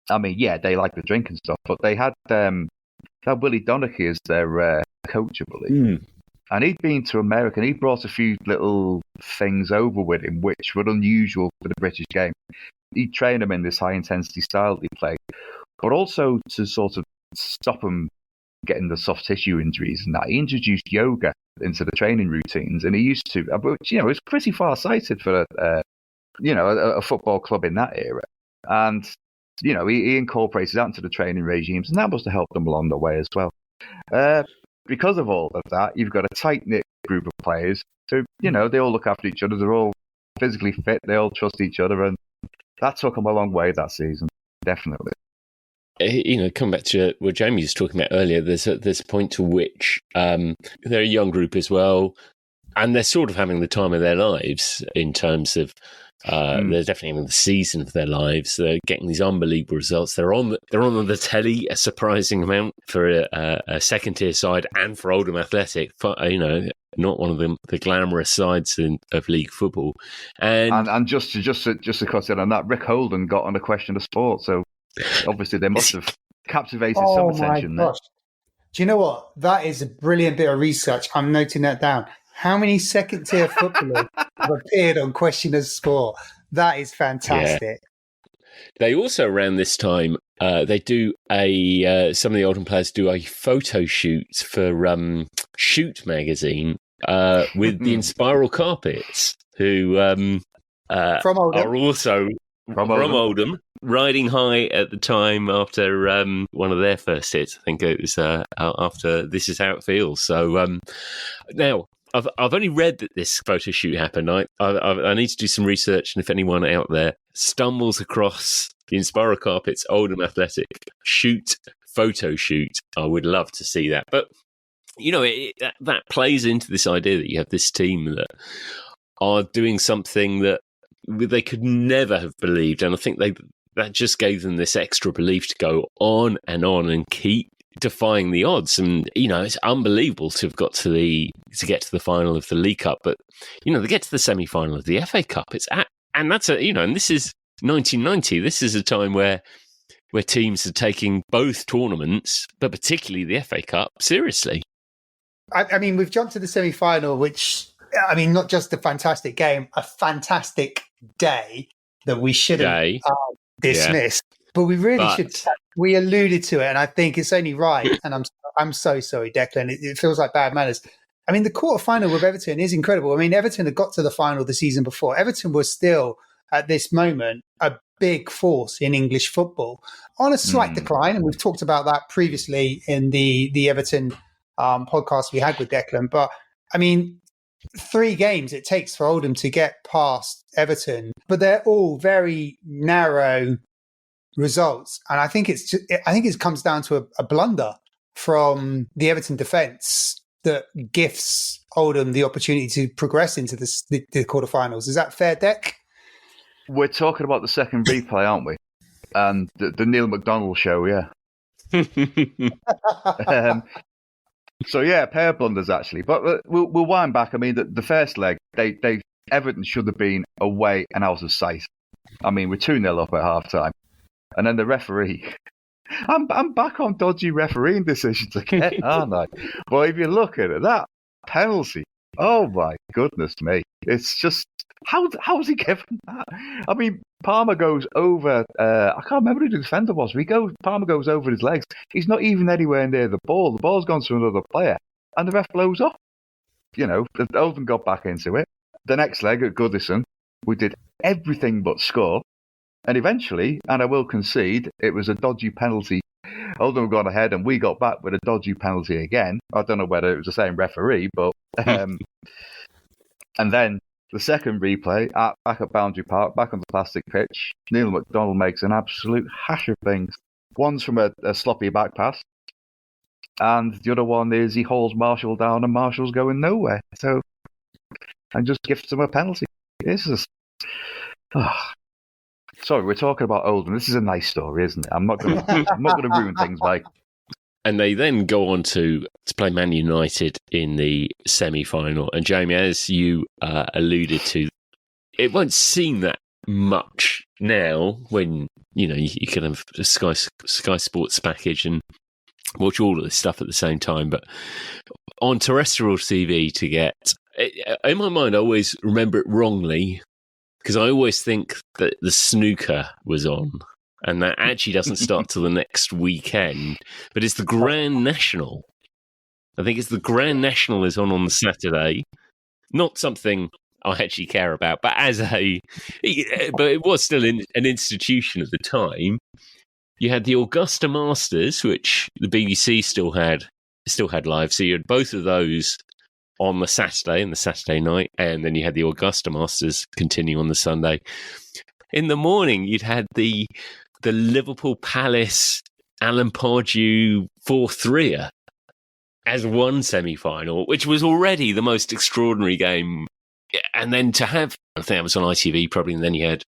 I mean, yeah, they like the drink and stuff, but they had Willie Donachie as their coach, I believe. And he'd been to America, and he brought a few little things over with him, which were unusual for the British game. He'd train them in this high-intensity style that he played, but also to sort of stop them getting the soft tissue injuries and that. He introduced yoga into the training routines, and he used to, which, it was pretty far-sighted for a football club in that era. And he incorporated that into the training regimes, and that must have helped them along the way as well. Because of all of that, you've got a tight-knit group of players who, they all look after each other. They're all physically fit. They all trust each other, and that took them a long way that season, definitely. Come back to what Jamie was talking about earlier, there's a point to which they're a young group as well, and they're sort of having the time of their lives in terms of they're definitely having the season of their lives. They're getting these unbelievable results. They're on the telly a surprising amount for a second tier side and for Oldham Athletic. Not one of the glamorous sides of league football. And just to cut in on that, Rick Holden got on a Question of Sport, so obviously they must have captivated some attention there. Do you know what? That is a brilliant bit of research. I'm noting that down. How many second-tier footballers have appeared on Question of Sport? That is fantastic. Yeah. They also, around this time, they do some of the Oldham players do a photo shoot for Shoot magazine with the Inspiral Carpets, who from Oldham. are also from Oldham, riding high at the time after one of their first hits. I think it was after This Is How It Feels. So now, I've only read that this photo shoot happened. I need to do some research, and if anyone out there stumbles across the Inspiral Carpets Oldham Athletic photo shoot, I would love to see that. But that plays into this idea that you have this team that are doing something that they could never have believed, and I think that just gave them this extra belief to go on and keep defying the odds. And it's unbelievable to have got to get to the final of the League Cup, but they get to the semi-final of the FA Cup. And that's and this is 1990. This is a time where teams are taking both tournaments, but particularly the FA Cup, seriously. I mean, we've jumped to the semi-final, which, not just a fantastic game, a fantastic day that we shouldn't dismiss. But we really But- should. We alluded to it, and I think it's only right. And I'm so sorry, Declan. It feels like bad manners. I mean, the quarterfinal with Everton is incredible. I mean, Everton had got to the final the season before. Everton was still, at this moment, a big force in English football on a slight decline. And we've talked about that previously in the Everton podcast we had with Declan. But, I mean, 3 games it takes for Oldham to get past Everton, but they're all very narrow results. And I think it comes down to a blunder from the Everton defence that gifts Oldham the opportunity to progress into the quarterfinals. Is that fair, Dec? We're talking about the second replay, aren't we? And the Neil McDonald show, yeah. So yeah, a pair of blunders actually. But we'll wind back. I mean, the first leg, they Everton should have been away and out of sight. I mean, we're 2-0 up at half time, and then the referee. I'm back on dodgy refereeing decisions again, aren't I? But if you look at it, that penalty, oh my goodness me. It's just, how's he given that? I mean, Palmer goes over, I can't remember who the defender was. Palmer goes over his legs. He's not even anywhere near the ball. The ball's gone to another player, and the ref blows up. You know, Oldham got back into it. The next leg at Goodison, we did everything but score. And eventually, and I will concede, it was a dodgy penalty. Oldham gone ahead and we got back with a dodgy penalty again. I don't know whether it was the same referee, but... and then the second replay, back at Boundary Park, back on the plastic pitch, Neil McDonald makes an absolute hash of things. One's from a sloppy back pass, and the other one is he hauls Marshall down and Marshall's going nowhere. So, and just gifts him a penalty. This is... Sorry, we're talking about Oldham. This is a nice story, isn't it? I'm not going to ruin things by. And they then go on to play Man United in the semi-final. And Jamie, as you alluded to, it won't seem that much now when you can have a Sky Sports package and watch all of this stuff at the same time. But on terrestrial TV, to get in my mind, I always remember it wrongly. Because I always think that the snooker was on, and that actually doesn't start till the next weekend. But it's the Grand National. I think it's the Grand National is on the Saturday. Not something I actually care about, but but it was still an institution at the time. You had the Augusta Masters, which the BBC still had live. So you had both of those on the Saturday and the Saturday night, and then you had the Augusta Masters continue on the Sunday. In the morning, you'd had the Liverpool Palace Alan Pardew 4-3 as one semi-final, which was already the most extraordinary game. And then to have, I think that was on ITV probably, and then you had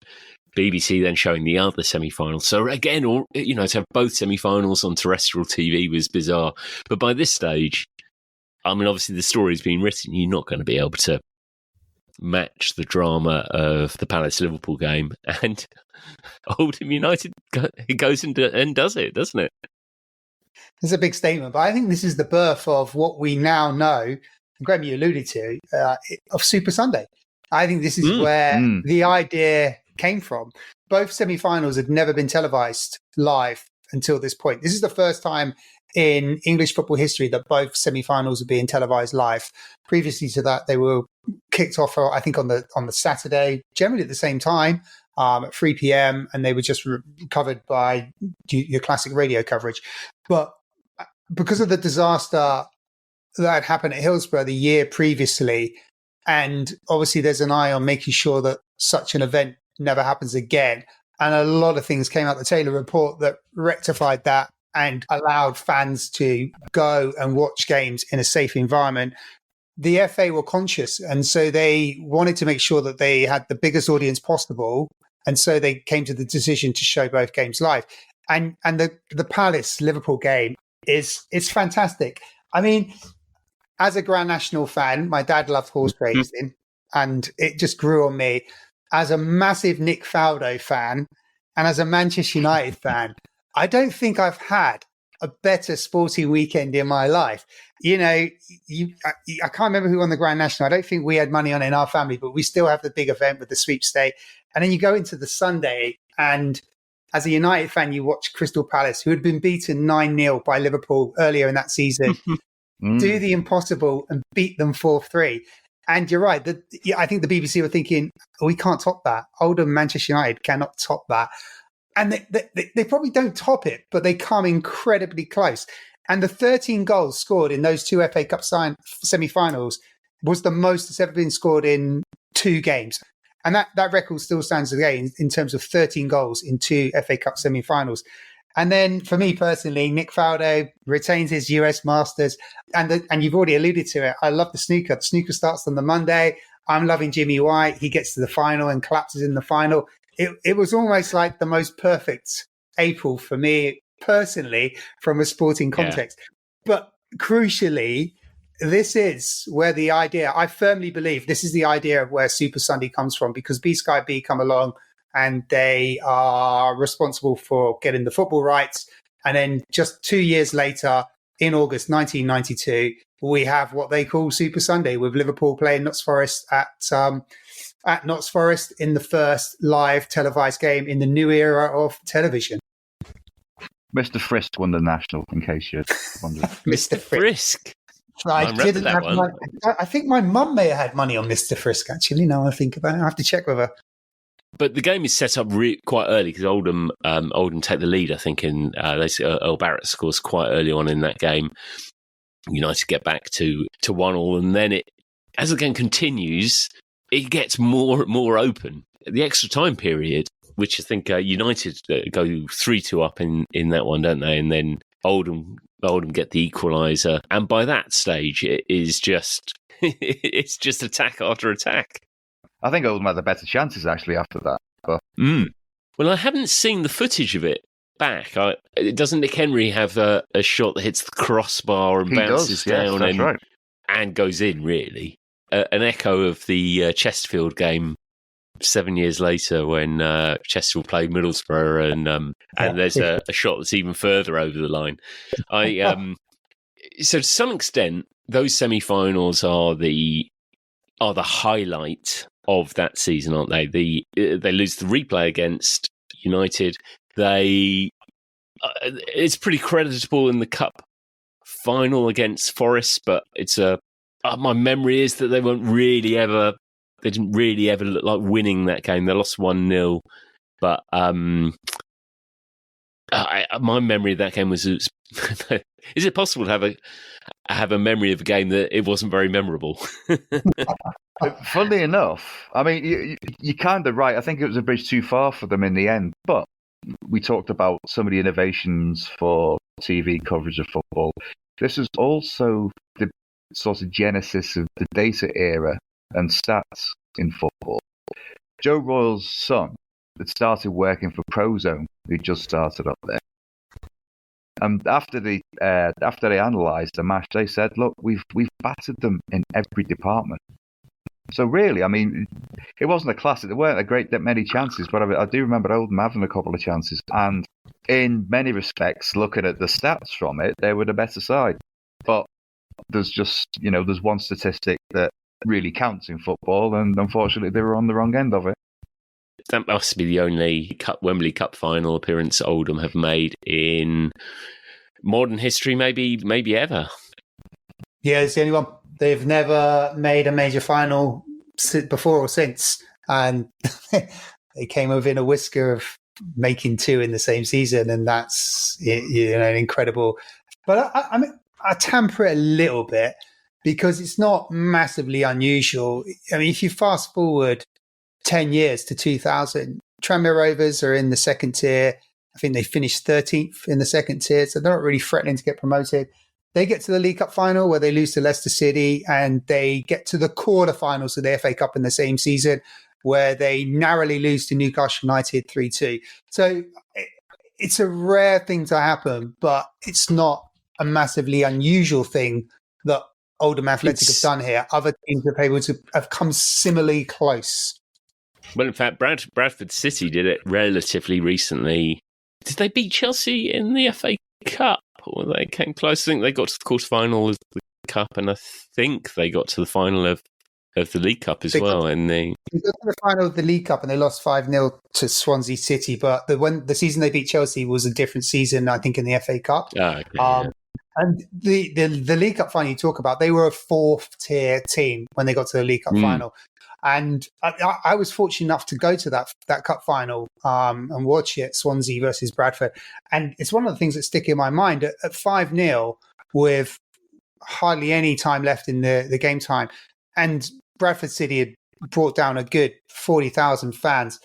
BBC then showing the other semi-final. So again, to have both semi-finals on terrestrial TV was bizarre. But by this stage, I mean, obviously the story's been written. You're not going to be able to match the drama of the Palace-Liverpool game. And Oldham United goes and does it, doesn't it? It's a big statement, but I think this is the birth of what we now know, and Graham, you alluded to, of Super Sunday. I think this is where the idea came from. Both semi-finals had never been televised live until this point. This is the first time in English football history that both semi-finals are being televised live. Previously to that, they were kicked off, I think, on the Saturday, generally at the same time, at 3 p.m, and they were just covered by your classic radio coverage. But because of the disaster that had happened at Hillsborough the year previously, and obviously there's an eye on making sure that such an event never happens again, and a lot of things came out the Taylor report that rectified that and allowed fans to go and watch games in a safe environment. The FA were conscious, and so they wanted to make sure that they had the biggest audience possible, and so they came to the decision to show both games live. And the Palace Liverpool game is fantastic. I mean, as a Grand National fan, my dad loved horse racing, and it just grew on me. As a massive Nick Faldo fan, and as a Manchester United fan, I don't think I've had a better sporting weekend in my life. I can't remember who won the Grand National. I don't think we had money on it in our family, but we still have the big event with the sweepstake. And then you go into the Sunday, and as a United fan, you watch Crystal Palace, who had been beaten 9-0 by Liverpool earlier in that season, do the impossible and beat them 4-3. And you're right. I think the BBC were thinking, we can't top that. Oldham, Manchester United cannot top that. And they probably don't top it, but they come incredibly close. And the 13 goals scored in those two FA Cup semi-finals was the most that's ever been scored in 2 games. And that record still stands today in terms of 13 goals in 2 FA Cup semi-finals. And then for me personally, Nick Faldo retains his US Masters. And you've already alluded to it. I love the snooker. The snooker starts on the Monday. I'm loving Jimmy White. He gets to the final and collapses in the final. It was almost like the most perfect April for me personally from a sporting context. Yeah. But crucially, this is where the idea, I firmly believe this is the idea of where Super Sunday comes from, because B-Sky B come along and they are responsible for getting the football rights. And then just 2 years later, in August 1992, we have what they call Super Sunday, with Liverpool playing Notts Forest at Notts Forest in the first live televised game in the new era of television. Mr. Frisk won the national, in case you're wondering. Mr. Frisk. I didn't have money. I think my mum may have had money on Mr. Frisk, actually, now I think about it. I have to check with her. But the game is set up quite early, because Oldham take the lead, I think, in Earl Barrett scores quite early on in that game. United get back to 1-1, and then as the game continues, it gets more and more open. The extra time period, which I think United go 3-2 up in that one, don't they? And then Oldham get the equaliser, and by that stage, it is just it's just attack after attack. I think Oldham had the better chances actually after that. But... Well, I haven't seen the footage of it back. Doesn't Nick Henry have a shot that hits the crossbar and bounces down and goes in? Really, an echo of the Chesterfield game 7 years later when Chesterfield played Middlesbrough, and there's a shot that's even further over the line. So to some extent, those semi-finals are the highlight of that season, aren't they? They lose the replay against United. It's pretty creditable in the cup final against Forest, but it's my memory is that they didn't really ever look like winning that game. They lost 1-0, but my memory of that game was. Is it possible to have a memory of a game that it wasn't very memorable? Funnily enough, I mean, you're kind of right. I think it was a bridge too far for them in the end. But we talked about some of the innovations for TV coverage of football. This is also the sort of genesis of the data era and stats in football. Joe Royle's son had started working for Prozone, who just started up there. And after they analysed the match, they said, "Look, we've battered them in every department." So really, I mean, it wasn't a classic. There weren't a great many chances, but I do remember Oldham having a couple of chances. And in many respects, looking at the stats from it, they were the better side. But there's one statistic that really counts in football, and unfortunately, they were on the wrong end of it. That must be the only Wembley Cup final appearance Oldham have made in modern history, maybe ever. Yeah, it's the only one. They've never made a major final before or since, and they came within a whisker of making 2 in the same season, and that's incredible. But I temper it a little bit because it's not massively unusual. I mean, if you fast forward 10 years to 2000, Tranmere Rovers are in the second tier. I think they finished 13th in the second tier, so they're not really threatening to get promoted. They get to the League Cup final where they lose to Leicester City, and they get to the quarterfinals of the FA Cup in the same season where they narrowly lose to Newcastle United 3-2. So it's a rare thing to happen, but it's not a massively unusual thing that Oldham Athletic have done here. Other teams have come similarly close. Well, in fact, Bradford City did it relatively recently. Did they beat Chelsea in the FA Cup? Or they came close? I think they got to the quarterfinal of the Cup, and I think they got to the final of of the League Cup as They well. got- And they They got to the final of the League Cup and they lost 5-0 to Swansea City. But the season they beat Chelsea was a different season, I think, in the FA Cup. And the League Cup final you talk about, they were a fourth-tier team when they got to the League Cup final. And I was fortunate enough to go to that cup final and watch it, Swansea versus Bradford. And it's one of the things that stick in my mind. At 5-0 with hardly any time left in the game time, and Bradford City had brought down a good 40,000 fans.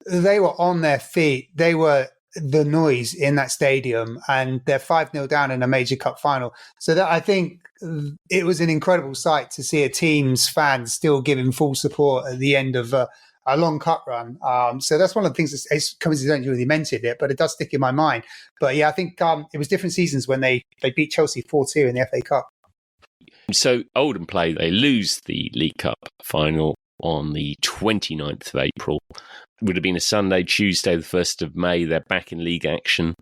They were on their feet. They were the noise in that stadium, and they're 5-0 down in a major cup final. So that, I think it was an incredible sight to see a team's fans still giving full support at the end of a long cup run. So that's one of the things that's coincidentally mentioned it, but it does stick in my mind. But yeah, I think it was different seasons when they beat Chelsea 4-2 in the FA Cup. So Oldham they lose the League Cup final on the 29th of April. Would have been a Sunday. Tuesday, the 1st of May, they're back in league action.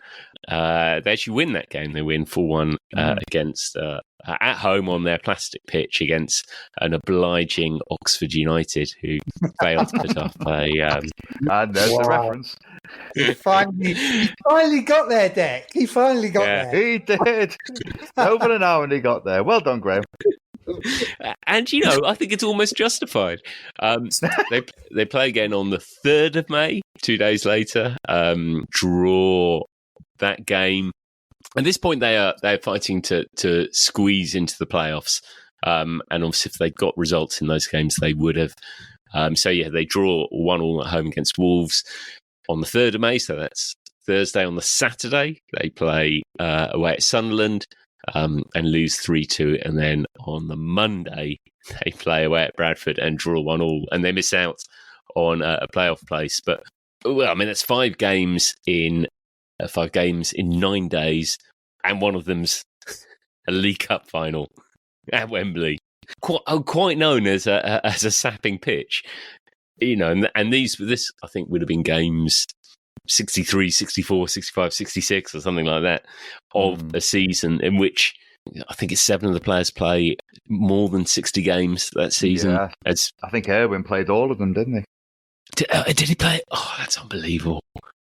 They actually win that game. They win 4-1 against at home on their plastic pitch against an obliging Oxford United who failed to put up a... and there's the reference. He finally got there, Deck. He finally got there. He did. Over an hour and he got there. Well done, Graham. And, I think it's almost justified. They play again on the 3rd of May, 2 days later, draw that game. At this point, they're fighting to squeeze into the playoffs. And obviously, if they'd got results in those games, they would have. They draw 1-1 at home against Wolves on the 3rd of May. So that's Thursday. On the Saturday, they play away at Sunderland. And lose 3-2, and then on the Monday they play away at Bradford and draw 1-1, and they miss out on a playoff place. But that's 5 games in 9 days, and one of them's a League Cup final at Wembley, quite known as a sapping pitch, And this I think would have been games 63, 64, 65, 66 or something like that of a season in which I think it's 7 of the players play more than 60 games that season. Yeah. I think Erwin played all of them, didn't he? Did he play? Oh, that's unbelievable.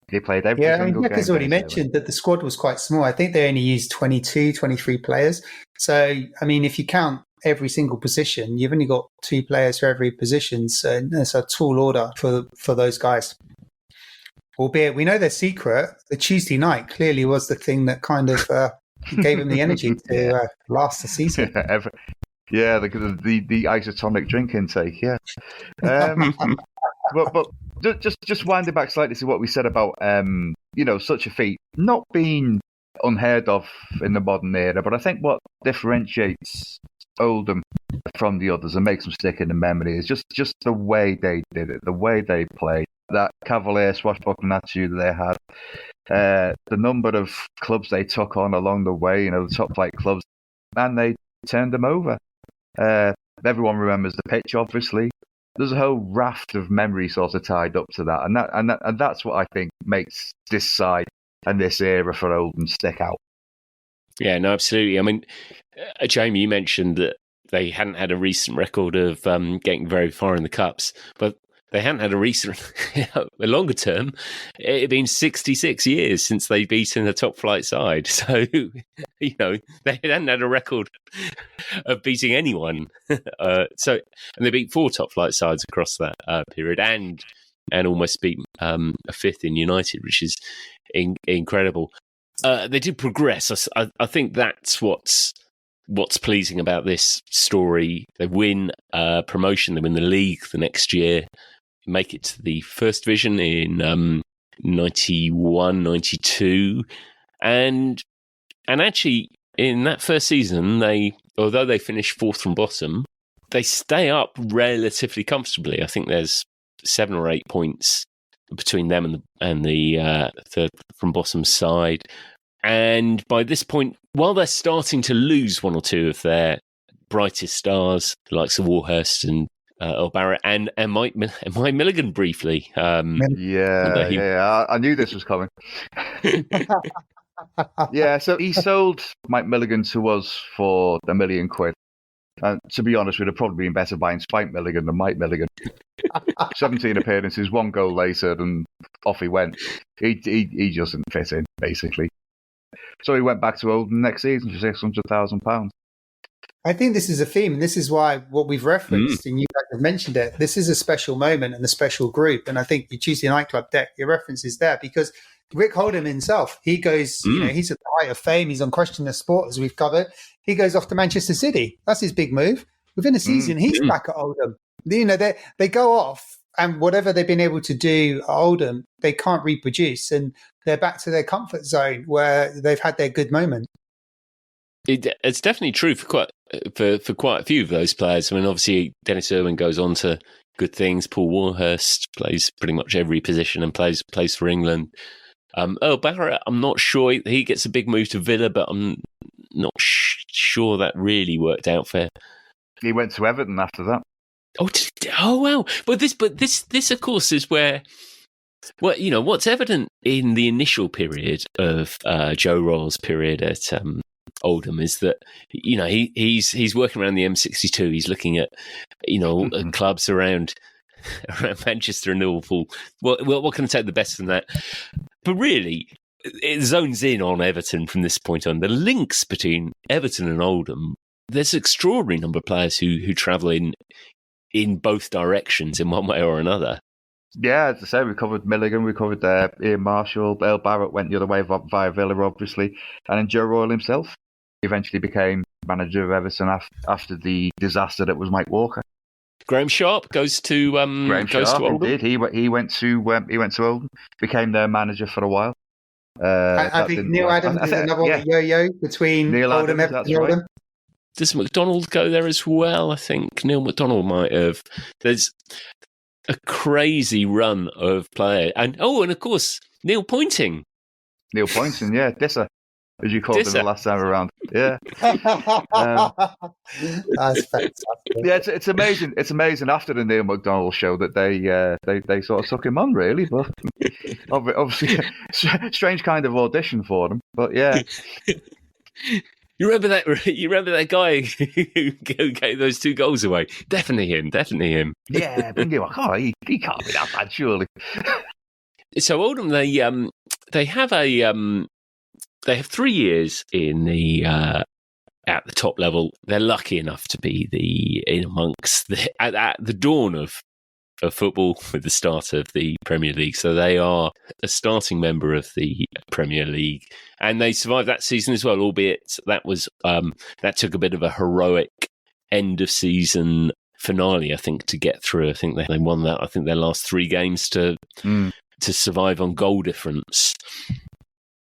He played every single game. Declan's already mentioned that the squad was quite small. I think they only used 22, 23 players. So, if you count every single position, you've only got 2 players for every position. So it's a tall order for those guys. Albeit we know their secret, the Tuesday night clearly was the thing that kind of gave them the energy to last the season. Yeah, the isotonic drink intake, yeah. But just winding back slightly to what we said about, such a feat not being unheard of in the modern era, but I think what differentiates Oldham from the others and makes them stick in the memory is just the way they did it, the way they played. That cavalier swashbuckling attitude they had, the number of clubs they took on along the way, the top flight clubs, and they turned them over. Everyone remembers the pitch, obviously. There's a whole raft of memory sort of tied up to that, and that's what I think makes this side and this era for Oldham stick out. Yeah, no, absolutely. Jamie, you mentioned that they hadn't had a recent record of getting very far in the cups, but they hadn't had a longer term. It had been 66 years since they'd beaten a top flight side. So, they hadn't had a record of beating anyone. And they beat 4 top flight sides across that period and almost beat a 5th in United, which is incredible. They did progress. I think that's what's pleasing about this story. They win promotion. They win the league the next year. Make it to the first division in 91, 92. And actually, in that first season, although they finish 4th from bottom, they stay up relatively comfortably. I think there's 7 or 8 points between them and the third from bottom side. And by this point, while they're starting to lose 1 or 2 of their brightest stars, the likes of Warhurst and Earl Barrett and Mike Milligan briefly. I knew this was coming. Yeah, so he sold Mike Milligan to us for £1 million. And to be honest, we'd have probably been better buying Spike Milligan than Mike Milligan. 17 appearances, 1 goal later, and off he went. He just didn't fit in, basically. So he went back to Oldham next season for £600,000. I think this is a theme, and this is why what we've referenced, and you guys have mentioned it, this is a special moment and a special group. And I think your Tuesday Nightclub deck, your reference is there because Rick Oldham himself, he goes, he's at the height of fame. He's on Question the Sport, as we've covered. He goes off to Manchester City. That's his big move. Within a season, he's back at Oldham. They go off, and whatever they've been able to do at Oldham, they can't reproduce, and they're back to their comfort zone where they've had their good moment. It's definitely true for quite a few of those players. I mean, obviously, Dennis Irwin goes on to good things. Paul Warhurst plays pretty much every position and plays for England. Earl Barrett, I'm not sure. He gets a big move to Villa, but I'm not sure that really worked out for him. He went to Everton after that. Oh wow! But this of course is where, well, what's evident in the initial period of Joe Royle's period at Oldham is that he's working around the M62. He's looking at clubs around Manchester and Liverpool. What can I take the best from that? But really, it zones in on Everton from this point on. The links between Everton and Oldham. There's an extraordinary number of players who travel in both directions in one way or another. Yeah, as I say, we covered Milligan, we covered Ian Marshall, Earl Barrett went the other way via Villa, obviously, and then Joe Royle himself eventually became manager of Everton after the disaster that was Mike Walker. Graham Sharp goes to Oldham. Indeed. He went to Oldham, became their manager for a while. I think Neil Adams is another one, yo-yo between Oldham and Oldham. Right. Does McDonald go there as well? I think Neil McDonald might have. There's a crazy run of players. And of course, Neil Pointing. Yeah, Disser, as you called him the last time around. Yeah. That's fantastic. Yeah, it's amazing. It's amazing after the Neil McDonald show that they sort of took him on, really. But obviously, strange kind of audition for them. But yeah. You remember that guy who gave those 2 goals away? Definitely him. Yeah, but he can't be that bad, surely. So Oldham, they have 3 years in the at the top level. They're lucky enough to be at the dawn of football with the start of the Premier League. So they are a starting member of the Premier League, and they survived that season as well. Albeit that was that took a bit of a heroic end of season finale, I think, to get through. I think they won that. I think their last 3 games to survive on goal difference.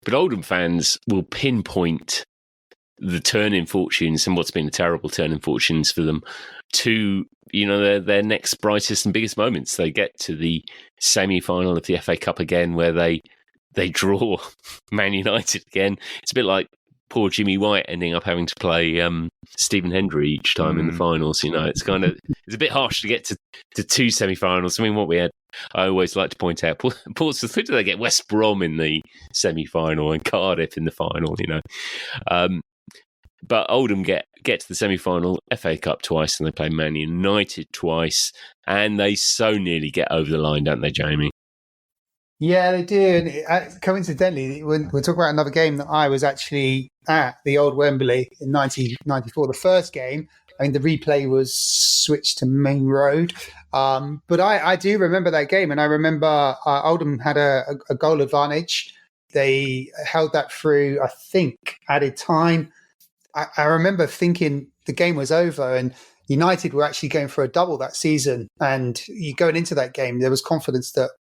But Oldham fans will pinpoint the turn in fortunes and what's been a terrible turn in fortunes for them to their next brightest and biggest moments. They get to the semi-final of the FA Cup again, where they draw Man United again. It's a bit like poor Jimmy White ending up having to play Stephen Hendry each time in the finals. It's a bit harsh to get to 2 semi-finals. I mean, what we had, I always like to point out, Portsmouth, who do they get? West Brom in the semi-final and Cardiff in the final. But Oldham get to the semi-final, FA Cup twice, and they play Man United twice, and they so nearly get over the line, don't they, Jamie? Yeah, they do. And coincidentally, when we're talking about another game that I was actually at, the old Wembley in 1994, the first game, I mean, the replay was switched to Main Road. But I do remember that game, and I remember Oldham had a goal advantage. They held that through, I think, added time. I remember thinking the game was over and United were actually going for a double that season. And going into that game, there was confidence that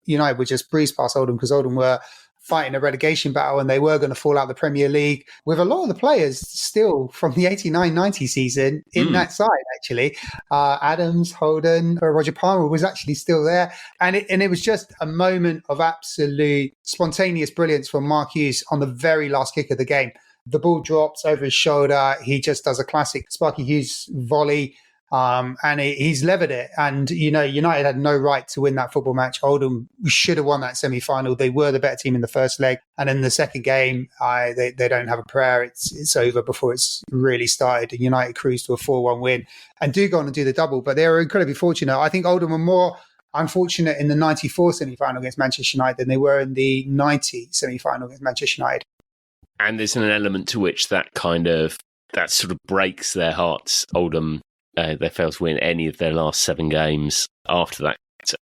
United would just breeze past Oldham because Oldham were fighting a relegation battle and they were going to fall out of the Premier League with a lot of the players still from the 89-90 season in that side, actually. Adams, Holden, Roger Palmer was actually still there. And it was just a moment of absolute spontaneous brilliance from Mark Hughes on the very last kick of the game. The ball drops over his shoulder. He just does a classic Sparky Hughes volley. And he's levered it. And, United had no right to win that football match. Oldham should have won that semi-final. They were the better team in the first leg. And in the second game, they don't have a prayer. It's over before it's really started. And United cruised to a 4-1 win and do go on and do the double. But they were incredibly fortunate. I think Oldham were more unfortunate in the 94 semi-final against Manchester United than they were in the 90 semi-final against Manchester United. And there's an element to which that sort of breaks their hearts. Oldham, they failed to win any of their last 7 games after that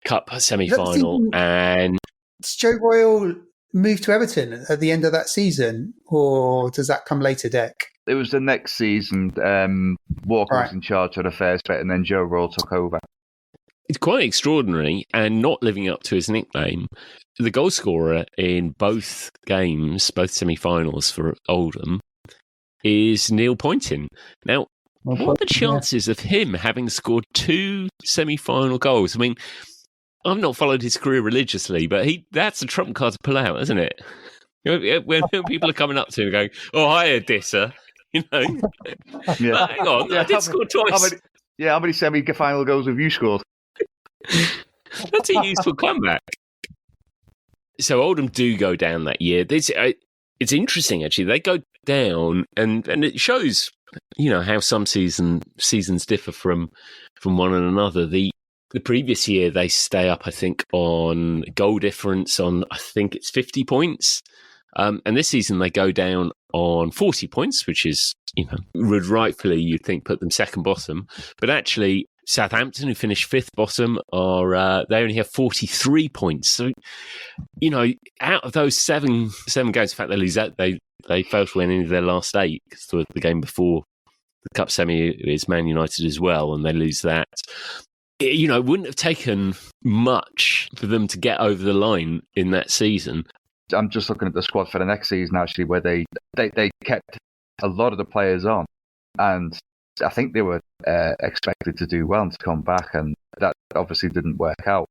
cup semi-final. And does Joe Royle move to Everton at the end of that season, or does that come later, Deck? It was the next season. Walker was in charge of the first bit, and then Joe Royle took over. It's quite extraordinary, and not living up to his nickname. The goal scorer in both games, both semi-finals for Oldham, is Neil Poynton. Now, what are the chances of him having scored 2 semi-final goals? I mean, I've not followed his career religiously, but that's a trump card to pull out, isn't it? When people are coming up to him going, "Oh, hiya, Disser," Yeah. But hang on, I did score twice. How many semi-final goals have you scored? That's a useful comeback. So Oldham do go down that year. It's interesting, actually. They go down, and it shows, how some seasons differ from one another. The previous year, they stay up, I think, on goal difference on, I think it's 50 points. And this season, they go down on 40 points, which is, would rightfully, you'd think, put them second bottom. But actually, Southampton, who finished 5th bottom, they only have 43 points. So, out of those seven games, in fact, they lose that. They failed to win any of their last 8, because the game before the Cup semi is Man United as well, and they lose that. It wouldn't have taken much for them to get over the line in that season. I'm just looking at the squad for the next season, actually, where they kept a lot of the players on, and I think they were expected to do well and to come back, and that obviously didn't work out.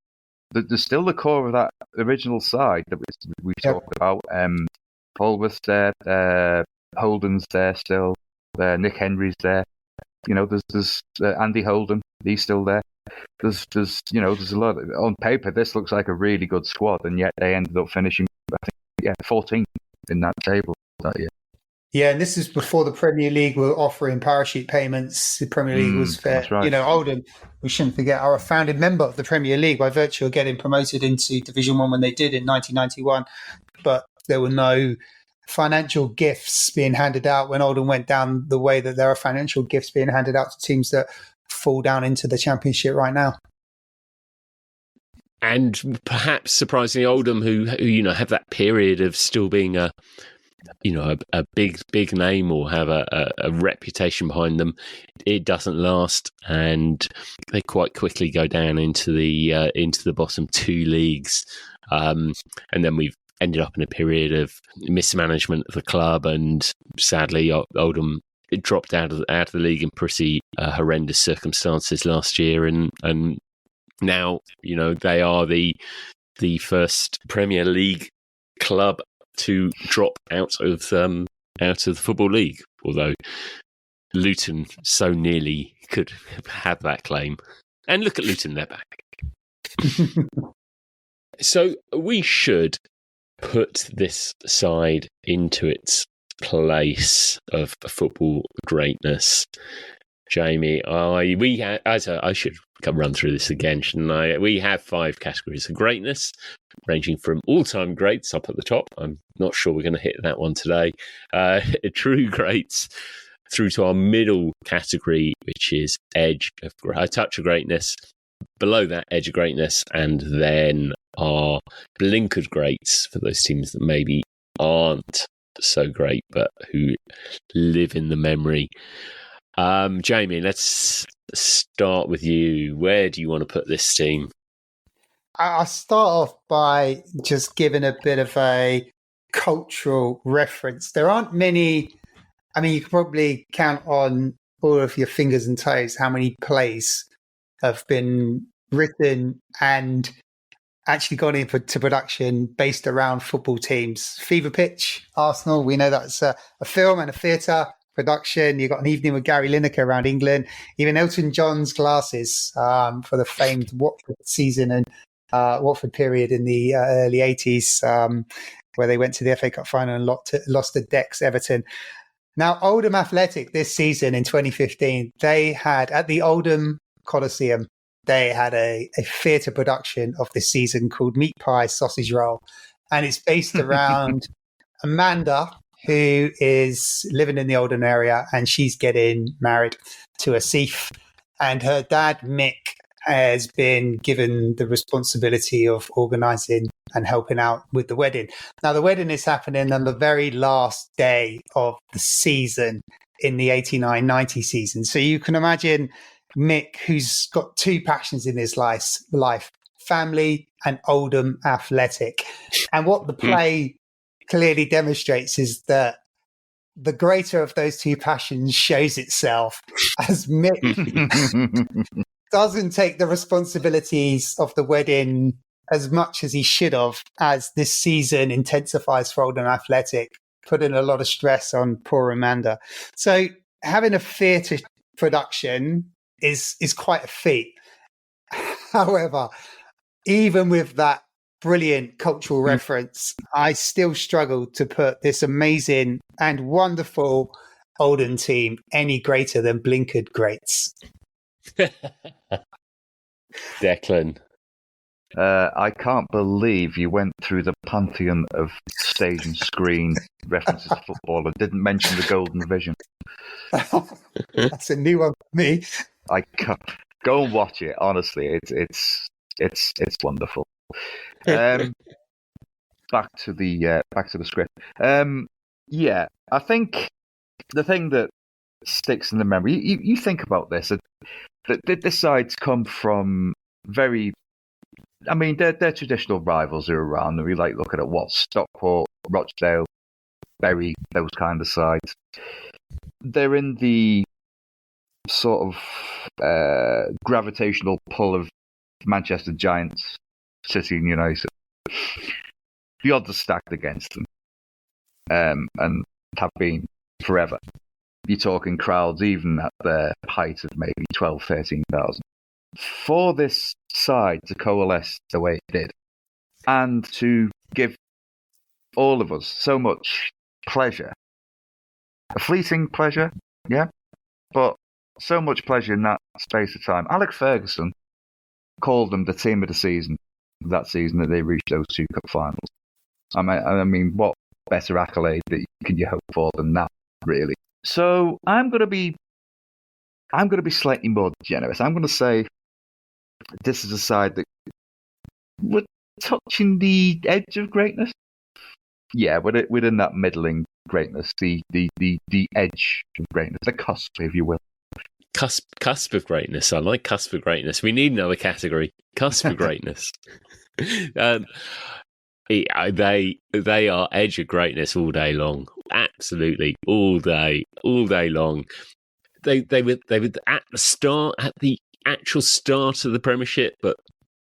There's still the core of that original side that we talked about. Paulworth's there, Holden's there still, Nick Henry's there. There's Andy Holden, he's still there. There's a lot. On paper, this looks like a really good squad, and yet they ended up finishing, I think, 14th in that table that year. Yeah, and this is before the Premier League were offering parachute payments. The Premier League was fair. That's right. Oldham, we shouldn't forget, are a founding member of the Premier League by virtue of getting promoted into Division 1 when they did in 1991. But there were no financial gifts being handed out when Oldham went down the way that there are financial gifts being handed out to teams that fall down into the Championship right now. And perhaps surprisingly, Oldham, who have that period of still being a big name or have a reputation behind them, it doesn't last, and they quite quickly go down into the bottom 2 leagues, and then we've ended up in a period of mismanagement of the club, and sadly, Oldham dropped out of the league in pretty horrendous circumstances last year, and now they are the first Premier League club to drop out of the Football League, although Luton so nearly could have that claim. And look at Luton, they're back. So we should put this side into its place of football greatness. Jamie, I should run through this again, shouldn't I? We have 5 categories of greatness, ranging from all-time greats up at the top. I'm not sure we're going to hit that one today. True greats, through to our middle category, which is a touch of greatness. Below that, edge of greatness, and then our blinkered greats for those teams that maybe aren't so great, but who live in the memory. Jamie, let's start with you. Where do you want to put this team? I'll start off by just giving a bit of a cultural reference. There aren't many. I mean, you can probably count on all of your fingers and toes how many plays have been written and actually gone into production based around football teams. Fever Pitch, Arsenal, we know that's a film and a theatre. production. You got An Evening with Gary Lineker around England, even Elton John's Glasses for the famed Watford season and Watford period in the early 80s, where they went to the FA Cup final and lost to Dex Everton. Now, Oldham Athletic this season in 2015, they had at the Oldham Coliseum, they had a theatre production of this season called Meat Pie Sausage Roll. And it's based around Amanda, who is living in the Oldham area, and she's getting married to a thief. And her dad, Mick, has been given the responsibility of organising and helping out with the wedding. Now, the wedding is happening on the very last day of the season in the 89-90 season. So you can imagine Mick, who's got two passions in his life, family and Oldham Athletic. And what the play clearly demonstrates is that the greater of those two passions shows itself as Mick doesn't take the responsibilities of the wedding as much as he should have, as this season intensifies for Oldham Athletic, putting a lot of stress on poor Amanda. So having a theatre production is quite a feat. However, even with that brilliant cultural reference, I still struggle to put this amazing and wonderful Oldham team any greater than blinkered greats. Declan. I can't believe you went through the pantheon of stage and screen references to football and didn't mention the Golden Vision. That's a new one for me. I can't. Go and watch it. Honestly, it's wonderful. Back to the script. Yeah, I think the thing that sticks in the memory. You think about this. That this side's come from very. I mean, they're traditional rivals who are around. We like looking at what Stockport, Rochdale, Bury, those kind of sides. They're in the sort of gravitational pull of Manchester Giants, City and United. The odds are stacked against them, and have been forever. You're talking crowds even at their height of maybe 12, 13,000. For this side to coalesce the way it did, and to give all of us so much pleasure, a fleeting pleasure, yeah, but so much pleasure in that space of time. Alex Ferguson called them the team of the season, that season that they reached those two cup finals. I mean, what better accolade can you hope for than that, really? So I'm going to be slightly more generous. I'm going to say this is a side that we're touching the edge of greatness. Yeah, within that middling greatness, the edge of greatness, the cusp, if you will. Cusp of greatness. I like cusp of greatness. We need another category. Cusp of greatness. They are edge of greatness all day long. Absolutely, all day long. They were at the actual start of the Premiership, but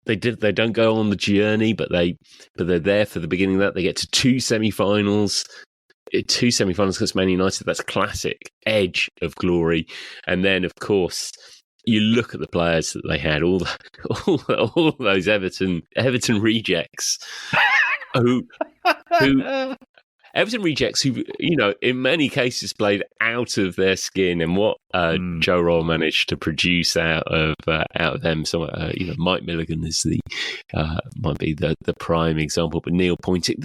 they don't go on the journey, but they're there for the beginning of that. They get to two semi-finals against Man United. That's classic edge of glory. And then, of course, you look at the players that they had, all those Everton rejects, who Everton rejects who, in many cases played out of their skin, and what Joe Royle managed to produce out of them. So, Mike Milligan is might be the prime example, but Neil Pointing,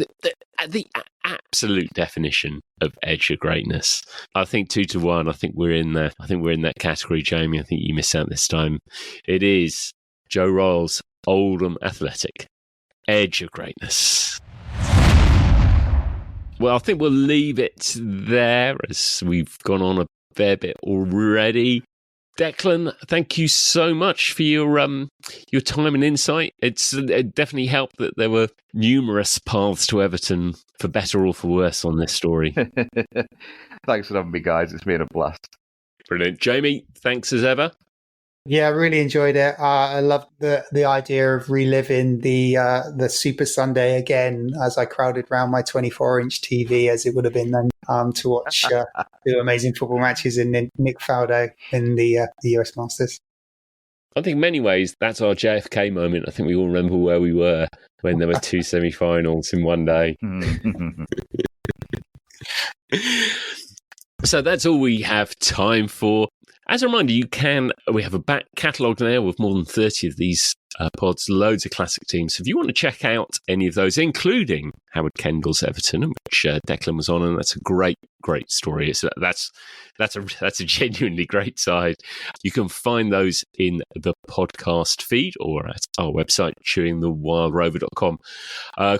the absolute definition of edge of greatness. I think 2-1. I think we're in there. I think we're in that category, Jamie. I think you missed out this time. It is Joe Royle's Oldham Athletic edge of greatness. Well, I think we'll leave it there as we've gone on a fair bit already. Declan, thank you so much for your time and insight. It definitely helped that there were numerous paths to Everton, for better or for worse, on this story. Thanks for having me, guys. It's been a blast. Brilliant. Jamie, thanks as ever. Yeah, I really enjoyed it. I loved the idea of reliving the Super Sunday again as I crowded around my 24-inch TV, as it would have been then. to watch two amazing football matches and then Nick Faldo in the US Masters. I think in many ways that's our JFK moment. I think we all remember where we were when there were two semi-finals in one day. So that's all we have time for. As a reminder, we have a back catalogue now with more than 30 of these pods, loads of classic teams. So if you want to check out any of those, including Howard Kendall's Everton, which Declan was on, and that's a great story. That's a genuinely great side. You can find those in the podcast feed or at our website, chewingthewildrover.com.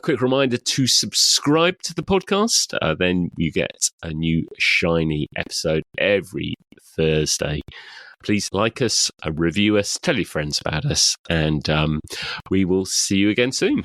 Quick reminder to subscribe to the podcast. Then you get a new shiny episode every Thursday. Please like us, review us, tell your friends about us, and we will see you again soon.